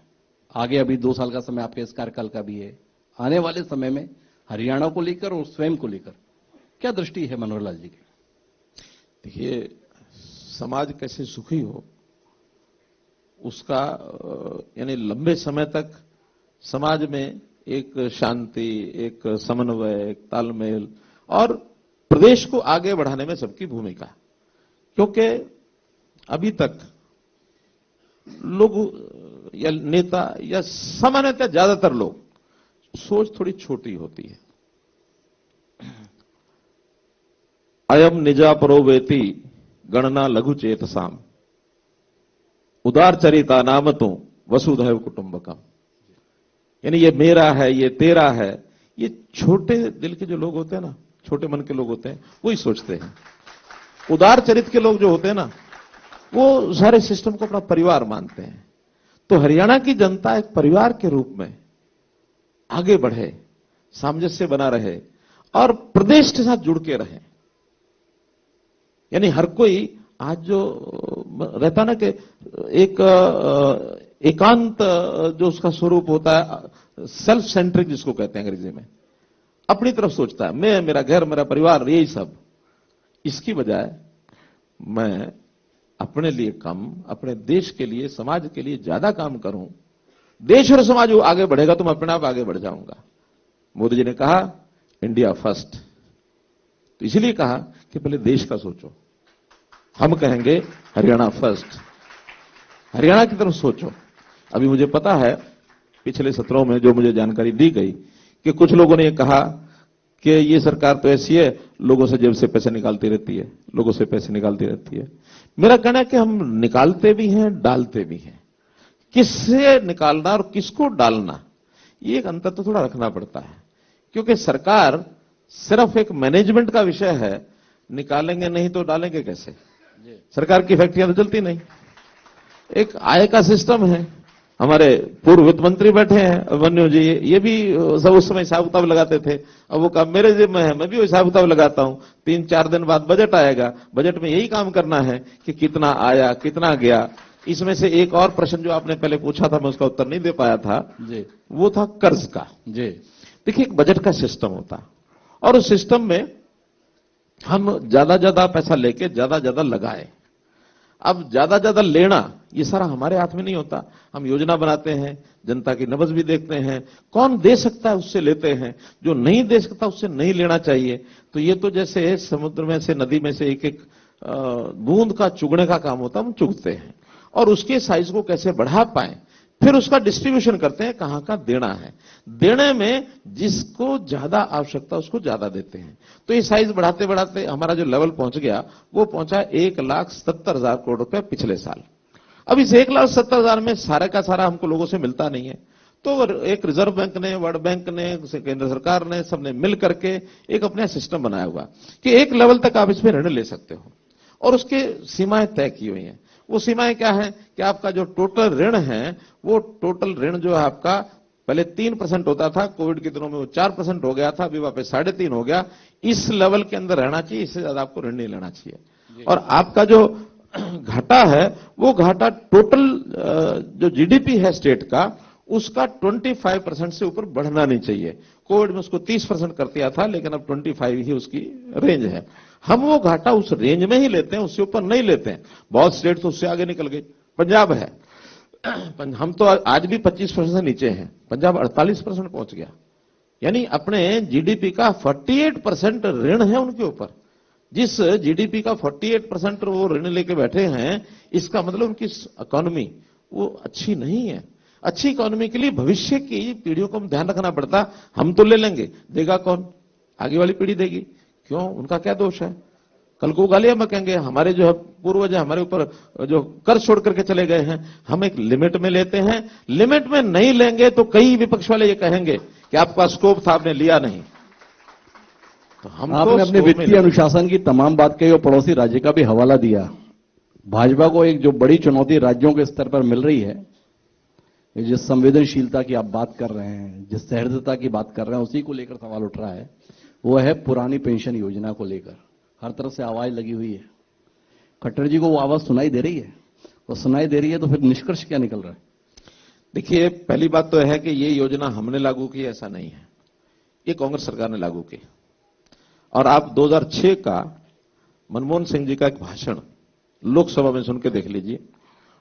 आगे? अभी 2 साल का समय आपके इस कार्यकाल का भी है। आने वाले समय में हरियाणा को लेकर और स्वयं को लेकर क्या दृष्टि है मनोहर लाल जी की? देखिए, समाज कैसे सुखी हो उसका, यानी लंबे समय तक समाज में एक शांति, एक समन्वय, एक तालमेल, और प्रदेश को आगे बढ़ाने में सबकी भूमिका। क्योंकि अभी तक लोग या नेता या सामान्यतः ज्यादातर लोग सोच थोड़ी छोटी होती है। अयम निजा परोवेति गणना लघु चेतसाम उदार चरिता नाम तो वसुधैव कुटुंबकम। यानी ये मेरा है, ये तेरा है, ये छोटे दिल के जो लोग होते हैं ना, छोटे मन के लोग होते हैं, वही सोचते हैं। उदार चरित के लोग जो होते हैं ना, वो सारे सिस्टम को अपना परिवार मानते हैं। तो हरियाणा की जनता एक परिवार के रूप में आगे बढ़े, सामंजस्य बना रहे और प्रदेश के साथ जुड़ के रहे। यानी हर कोई आज जो रहता ना कि एक एकांत जो उसका स्वरूप होता है, सेल्फ सेंट्रिक जिसको कहते हैं अंग्रेजी में, अपनी तरफ सोचता है, मैं, मेरा घर, मेरा परिवार, यही सब। इसकी बजाय मैं अपने लिए कम, अपने देश के लिए, समाज के लिए ज्यादा काम करूं। देश और समाज आगे बढ़ेगा तो मैं अपने आप आगे बढ़ जाऊंगा। मोदी जी ने कहा इंडिया फर्स्ट, तो इसलिए कहा कि पहले देश का सोचो। हम कहेंगे हरियाणा फर्स्ट, हरियाणा की तरफ सोचो। अभी मुझे पता है पिछले सत्रों में जो मुझे जानकारी दी गई कि कुछ लोगों ने ये कहा कि ये सरकार तो ऐसी है, लोगों से जेब से पैसे निकालती रहती है, लोगों से पैसे निकालती रहती है। मेरा कहना है कि हम निकालते भी हैं, डालते भी हैं। किससे निकालना और किसको डालना, ये एक अंतर तो थोड़ा रखना पड़ता है, क्योंकि सरकार सिर्फ एक मैनेजमेंट का विषय है। निकालेंगे नहीं तो डालेंगे कैसे? सरकार की फैक्ट्रियां तो चलती नहीं। एक आय का सिस्टम है। हमारे पूर्व वित्त मंत्री बैठे हैं अभिमन्यु जी, ये भी सब उस समय हिसाब किताब लगाते थे। अब वो काम मेरे जिम्मे है, मैं भी हिसाब किताब लगाता हूं। 3-4 दिन बाद बजट आएगा, बजट में यही काम करना है कि कितना आया, कितना गया। इसमें से एक और प्रश्न जो आपने पहले पूछा था, मैं उसका उत्तर नहीं दे पाया था जी, वो था कर्ज का। जी देखिए, एक बजट का सिस्टम होता और उस सिस्टम में हम ज्यादा पैसा लेके ज्यादा लगाए। अब ज्यादा लेना ये सारा हमारे हाथ में नहीं होता। हम योजना बनाते हैं, जनता की नब्ज भी देखते हैं, कौन दे सकता है उससे लेते हैं, जो नहीं दे सकता उससे नहीं लेना चाहिए। तो ये तो जैसे समुद्र में से, नदी में से एक बूंद का चुगने का काम होता है, हम चुगते हैं और उसके साइज को कैसे बढ़ा पाए, फिर उसका डिस्ट्रीब्यूशन करते हैं, कहां का देना है। देने में जिसको ज्यादा आवश्यकता उसको ज्यादा देते हैं। तो ये साइज बढ़ाते बढ़ाते हमारा जो लेवल पहुंच गया वो पहुंचा 1,70,000 करोड़ रुपए पिछले साल। अब इस 1,70,000 में सारे का सारा हमको लोगों से मिलता नहीं है। तो एक रिजर्व बैंक ने, वर्ल्ड बैंक ने, केंद्र सरकार ने, सबने मिल करके एक अपना सिस्टम बनाया हुआ कि एक लेवल तक आप इसमें ऋण ले सकते हो और उसके सीमाएं तय की हुई हैं। वो सीमाएं क्या है कि आपका जो टोटल ऋण है, वो टोटल ऋण जो है आपका पहले 3% होता था, कोविड के दिनों में वो 4% हो गया था, अभी वापस 3.5 हो गया। इस लेवल के अंदर रहना चाहिए, इससे ज्यादा आपको ऋण नहीं लेना चाहिए। और आपका जो घाटा है वो घाटा टोटल जो जीडीपी है स्टेट का, उसका 25% से ऊपर बढ़ना नहीं चाहिए। कोविड में उसको 30% कर दिया था, लेकिन अब 25 ही उसकी रेंज है। हम वो घाटा उस रेंज में ही लेते हैं, उससे ऊपर नहीं लेते हैं। बहुत स्टेट तो उससे आगे निकल गई। पंजाब है, हम तो आज भी 25% से नीचे हैं, पंजाब 48% पहुंच गया। यानी अपने जीडीपी का 48% ऋण है उनके ऊपर। जिस जीडीपी का 48% वो ऋण लेके बैठे हैं, इसका मतलब उनकी इकोनॉमी वो अच्छी नहीं है। अच्छी इकोनॉमी के लिए भविष्य की पीढ़ियों को हम ध्यान रखना पड़ता। हम तो ले लेंगे, देगा कौन? आगे वाली पीढ़ी देगी। क्यों? उनका क्या दोष है? कल को गालियां बकेंगे। हमारे जो पूर्वज है, हमारे ऊपर जो कर्ज छोड़ करके चले गए हैं, हम एक लिमिट में लेते हैं। लिमिट में नहीं लेंगे तो कई विपक्ष वाले ये कहेंगे कि आपका स्कोप था, आपने लिया नहीं। तो हम आपने अपने वित्तीय अनुशासन की तमाम बात कही और पड़ोसी राज्य का भी हवाला दिया। भाजपा को एक जो बड़ी चुनौती राज्यों के स्तर पर मिल रही है, जिस संवेदनशीलता की आप बात कर रहे हैं, जिस सहृदयता की बात कर रहे हैं, उसी को लेकर सवाल उठ रहा है। वो है पुरानी पेंशन योजना को लेकर हर तरफ से आवाज लगी हुई है। खट्टर जी को वो आवाज सुनाई दे रही है? और सुनाई दे रही है तो फिर निष्कर्ष क्या निकल रहा है? देखिए, पहली बात तो है कि ये योजना हमने लागू की, ऐसा नहीं है। ये कांग्रेस सरकार ने लागू की। और आप 2006 का मनमोहन सिंह जी का एक भाषण लोकसभा में सुन के देख लीजिए।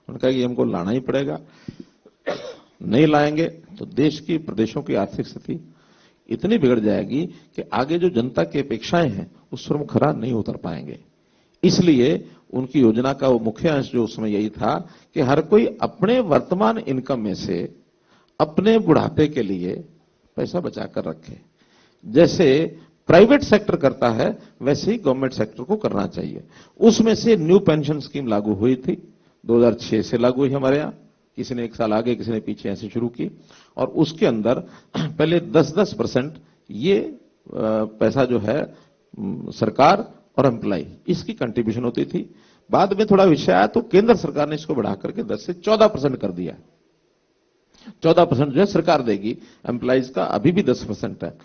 उनका कि हमको लाना ही पड़ेगा, नहीं लाएंगे तो देश की, प्रदेशों की आर्थिक स्थिति इतनी बिगड़ जाएगी कि आगे जो जनता की अपेक्षाएं हैं उस पर हम खरा नहीं उतर पाएंगे। इसलिए उनकी योजना का वो मुख्य अंश जो उसमें यही था कि हर कोई अपने वर्तमान इनकम में से अपने बुढ़ापे के लिए पैसा बचा कर रखे। जैसे प्राइवेट सेक्टर करता है, वैसे ही गवर्नमेंट सेक्टर को करना चाहिए। उसमें से न्यू पेंशन स्कीम लागू हुई थी, 2006 से लागू हुई हमारे यहां। किसी ने एक साल आगे, किसी ने पीछे ऐसे शुरू की। और उसके अंदर पहले 10% ये पैसा जो है सरकार और एम्प्लॉय, इसकी कंट्रीब्यूशन होती थी। बाद में थोड़ा विषय आया तो केंद्र सरकार ने इसको बढ़ा करके 10 से 14% कर दिया। 14% जो है सरकार देगी, एम्प्लॉइज का अभी भी 10% है।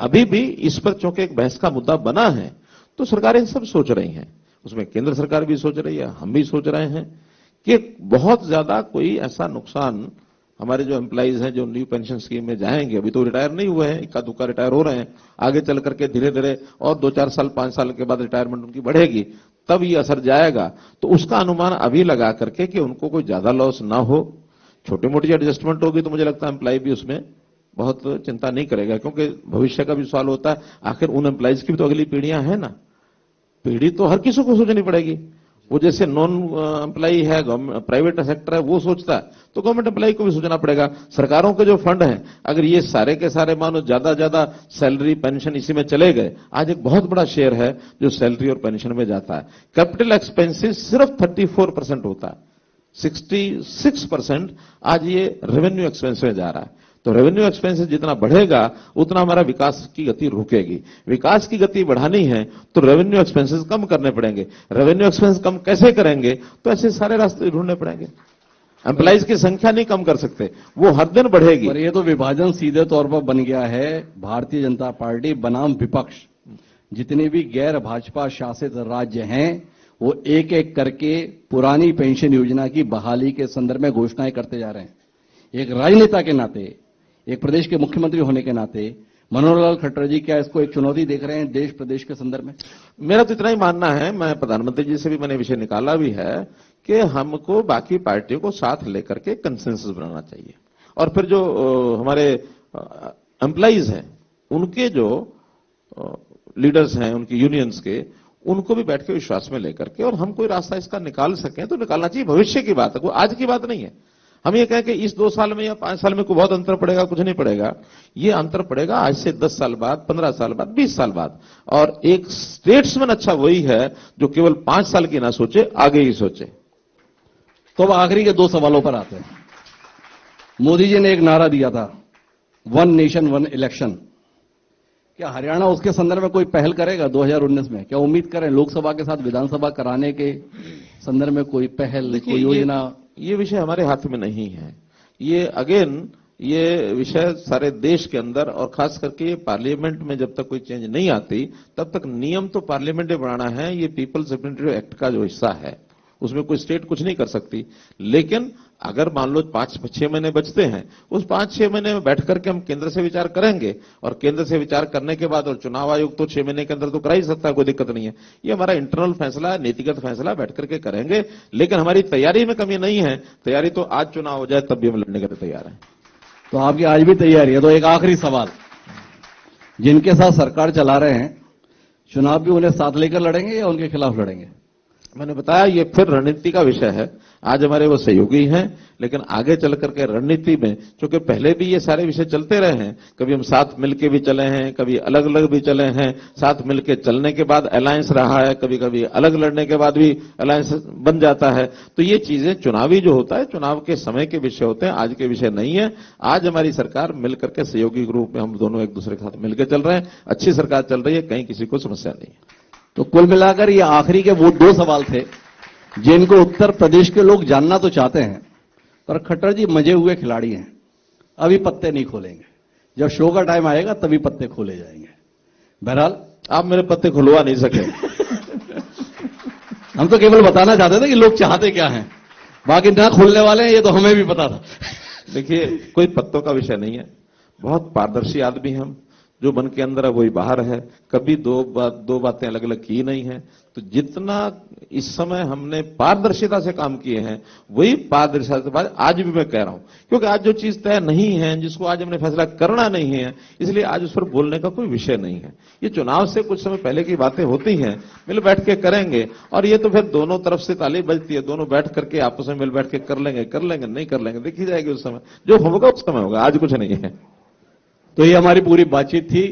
अभी भी इस पर चूंकि एक बहस का मुद्दा बना है, तो सरकारें सब सोच रही हैं। उसमें केंद्र सरकार भी सोच रही है, हम भी सोच रहे हैं कि बहुत ज्यादा कोई ऐसा नुकसान हमारे जो एम्प्लॉइज हैं जो न्यू पेंशन स्कीम में जाएंगे, अभी तो रिटायर नहीं हुए हैं, इक्का दुक्का रिटायर हो रहे हैं, आगे चल करके धीरे धीरे और 2-4 साल 5 साल के बाद रिटायरमेंट उनकी बढ़ेगी, तब ये असर जाएगा। तो उसका अनुमान अभी लगा करके कि उनको कोई ज्यादा लॉस ना हो, छोटी मोटी एडजस्टमेंट होगी तो मुझे लगता है एम्प्लॉय भी उसमें बहुत चिंता नहीं करेगा। क्योंकि भविष्य का भी सवाल होता है, आखिर उन एम्प्लॉइज की भी तो अगली पीढ़ियां हैं ना। पीढ़ी तो हर किसी को सोचनी पड़ेगी। वो जैसे नॉन एम्प्लॉई है, प्राइवेट सेक्टर है, वो सोचता है, तो गवर्नमेंट एम्प्लॉई को भी सोचना पड़ेगा। सरकारों के जो फंड हैं, अगर ये सारे के सारे मानो ज्यादा सैलरी पेंशन इसी में चले गए, आज एक बहुत बड़ा शेयर है जो सैलरी और पेंशन में जाता है। कैपिटल एक्सपेंसेस सिर्फ 34% होता है, 66% आज ये रेवेन्यू एक्सपेंस में जा रहा है। तो रेवेन्यू एक्सपेंसेस जितना बढ़ेगा उतना हमारा विकास की गति रुकेगी। विकास की गति बढ़ानी है तो रेवेन्यू एक्सपेंसेस कम करने पड़ेंगे। रेवेन्यू एक्सपेंस कम कैसे करेंगे? तो ऐसे सारे रास्ते ढूंढने पड़ेंगे। एम्प्लॉइज की संख्या नहीं कम कर सकते, वो हर दिन बढ़ेगी। पर ये तो विभाजन सीधे तौर पर बन गया है। भारतीय जनता पार्टी बनाम विपक्ष, जितने भी गैर भाजपा शासित राज्य हैं, वो एक एक करके पुरानी पेंशन योजना की बहाली के संदर्भ में घोषणाएं करते जा रहे हैं। एक राजनेता के नाते, एक प्रदेश के मुख्यमंत्री होने के नाते मनोहर लाल खट्टर जी क्या इसको एक चुनौती देख रहे हैं देश प्रदेश के संदर्भ में? मेरा तो इतना ही मानना है, मैं प्रधानमंत्री जी से भी मैंने विषय निकाला भी है कि हमको बाकी पार्टियों को साथ लेकर के कंसेंसस बनाना चाहिए। और फिर जो हमारे एम्प्लॉइज हैं, उनके जो लीडर्स हैं, उनकी यूनियंस के, उनको भी बैठ के विश्वास में लेकर के और हम कोई रास्ता इसका निकाल सकें तो निकालना चाहिए। भविष्य की बात है, कोई आज की बात नहीं है। हम ये कहें कि इस 2 साल में या 5 साल में कोई बहुत अंतर पड़ेगा, कुछ नहीं पड़ेगा। ये अंतर पड़ेगा आज से 10 साल बाद, 15 साल बाद, 20 साल बाद। और एक स्टेट्समैन अच्छा वही है जो केवल 5 साल की ना सोचे, आगे ही सोचे। तो अब आखिरी के 2 सवालों पर आते हैं। मोदी जी ने एक नारा दिया था, 1 नेशन 1 इलेक्शन। क्या हरियाणा उसके संदर्भ में कोई पहल करेगा 2019 में? क्या उम्मीद करें लोकसभा के साथ विधानसभा कराने के संदर्भ में कोई पहल, कोई योजना? ये विषय हमारे हाथ में नहीं है। ये अगेन ये विषय सारे देश के अंदर और खास करके पार्लियामेंट में जब तक कोई चेंज नहीं आती तब तक नियम तो पार्लियामेंट में बनाना है। ये पीपल्स रिप्रेजेंटेटिव एक्ट का जो हिस्सा है उसमें कोई स्टेट कुछ नहीं कर सकती। लेकिन अगर मान लो 5-6 महीने बचते हैं, उस 5-6 महीने में बैठ करके हम केंद्र से विचार करेंगे और केंद्र से विचार करने के बाद, और चुनाव आयोग तो 6 महीने के अंदर तो करा ही सकता है, कोई दिक्कत नहीं है। ये हमारा इंटरनल फैसला है, नीतिगत फैसला बैठ करके करेंगे। लेकिन हमारी तैयारी में कमी नहीं है। तैयारी तो आज चुनाव हो जाए तब भी हम लड़ने के लिए तैयार हैं। तो आपकी आज भी तैयारी है। तो एक आखिरी सवाल, जिनके साथ सरकार चला रहे हैं, चुनाव भी उन्हें साथ लेकर लड़ेंगे या उनके खिलाफ लड़ेंगे? मैंने बताया ये फिर रणनीति का विषय है। आज हमारे वो सहयोगी हैं, लेकिन आगे चल करके रणनीति में, क्योंकि पहले भी ये सारे विषय चलते रहे हैं, कभी हम साथ मिलके भी चले हैं, कभी अलग अलग भी चले हैं। साथ मिलके चलने के बाद अलायंस रहा है, कभी कभी अलग लड़ने के बाद भी अलायंस बन जाता है। तो ये चीजें चुनावी जो होता है, चुनाव के समय के विषय होते हैं, आज के विषय नहीं है। आज हमारी सरकार मिल करके सहयोगी रूप में हम दोनों एक दूसरे के साथ मिलकर चल रहे हैं। अच्छी सरकार चल रही है, कहीं किसी को समस्या नहीं है। तो कुल मिलाकर ये आखिरी के वो 2 सवाल थे जिनको उत्तर प्रदेश के लोग जानना तो चाहते हैं, पर खट्टर जी मजे हुए खिलाड़ी हैं, अभी पत्ते नहीं खोलेंगे। जब शो का टाइम आएगा तभी पत्ते खोले जाएंगे। बहरहाल आप मेरे पत्ते खुलवा नहीं सके। हम तो केवल बताना चाहते थे कि लोग चाहते क्या हैं, बाकी ना खोलने वाले हैं ये तो हमें भी पता था। देखिए, कोई पत्तों का विषय नहीं है। बहुत पारदर्शी आदमी हम, जो मन के अंदर है वही बाहर है। कभी दो बातें अलग अलग की नहीं है। तो जितना इस समय हमने पारदर्शिता से काम किए हैं, वही पारदर्शिता से बाद आज भी मैं कह रहा हूं, क्योंकि आज जो चीज तय नहीं है, जिसको आज हमने फैसला करना नहीं है, इसलिए आज उस पर बोलने का कोई विषय नहीं है। ये चुनाव से कुछ समय पहले की बातें होती हैं, मिल बैठ के करेंगे, और ये तो फिर दोनों तरफ से ताली बजती है। दोनों बैठ करके आपस में मिल बैठ के कर लेंगे, नहीं कर लेंगे, देखी जाएगी उस समय। जो होगा उस समय होगा, आज कुछ नहीं है। तो ये हमारी पूरी बातचीत थी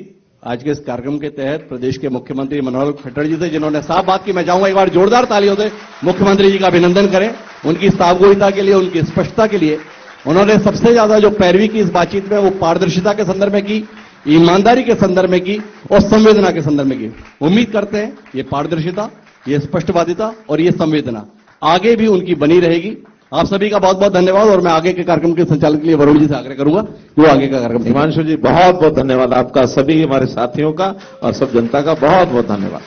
आज के इस कार्यक्रम के तहत प्रदेश के मुख्यमंत्री मनोहर खट्टर जी से, जिन्होंने साफ बात की। मैं चाहूंगा एक बार जोरदार तालियों से मुख्यमंत्री जी का अभिनंदन करें, उनकी सावगोहिता के लिए, उनकी स्पष्टता के लिए। उन्होंने सबसे ज्यादा जो पैरवी की इस बातचीत में, वो पारदर्शिता के संदर्भ में की, ईमानदारी के संदर्भ में की और संवेदना के संदर्भ में की। उम्मीद करते हैं ये पारदर्शिता, ये स्पष्टवादिता और ये संवेदना आगे भी उनकी बनी रहेगी। आप सभी का बहुत बहुत धन्यवाद। और मैं आगे के कार्यक्रम के संचालन के लिए वरुण जी से आग्रह करूंगा कि वो आगे का कार्यक्रम। हिमांशु जी, बहुत बहुत धन्यवाद आपका, सभी हमारे साथियों का और सब जनता का बहुत बहुत धन्यवाद।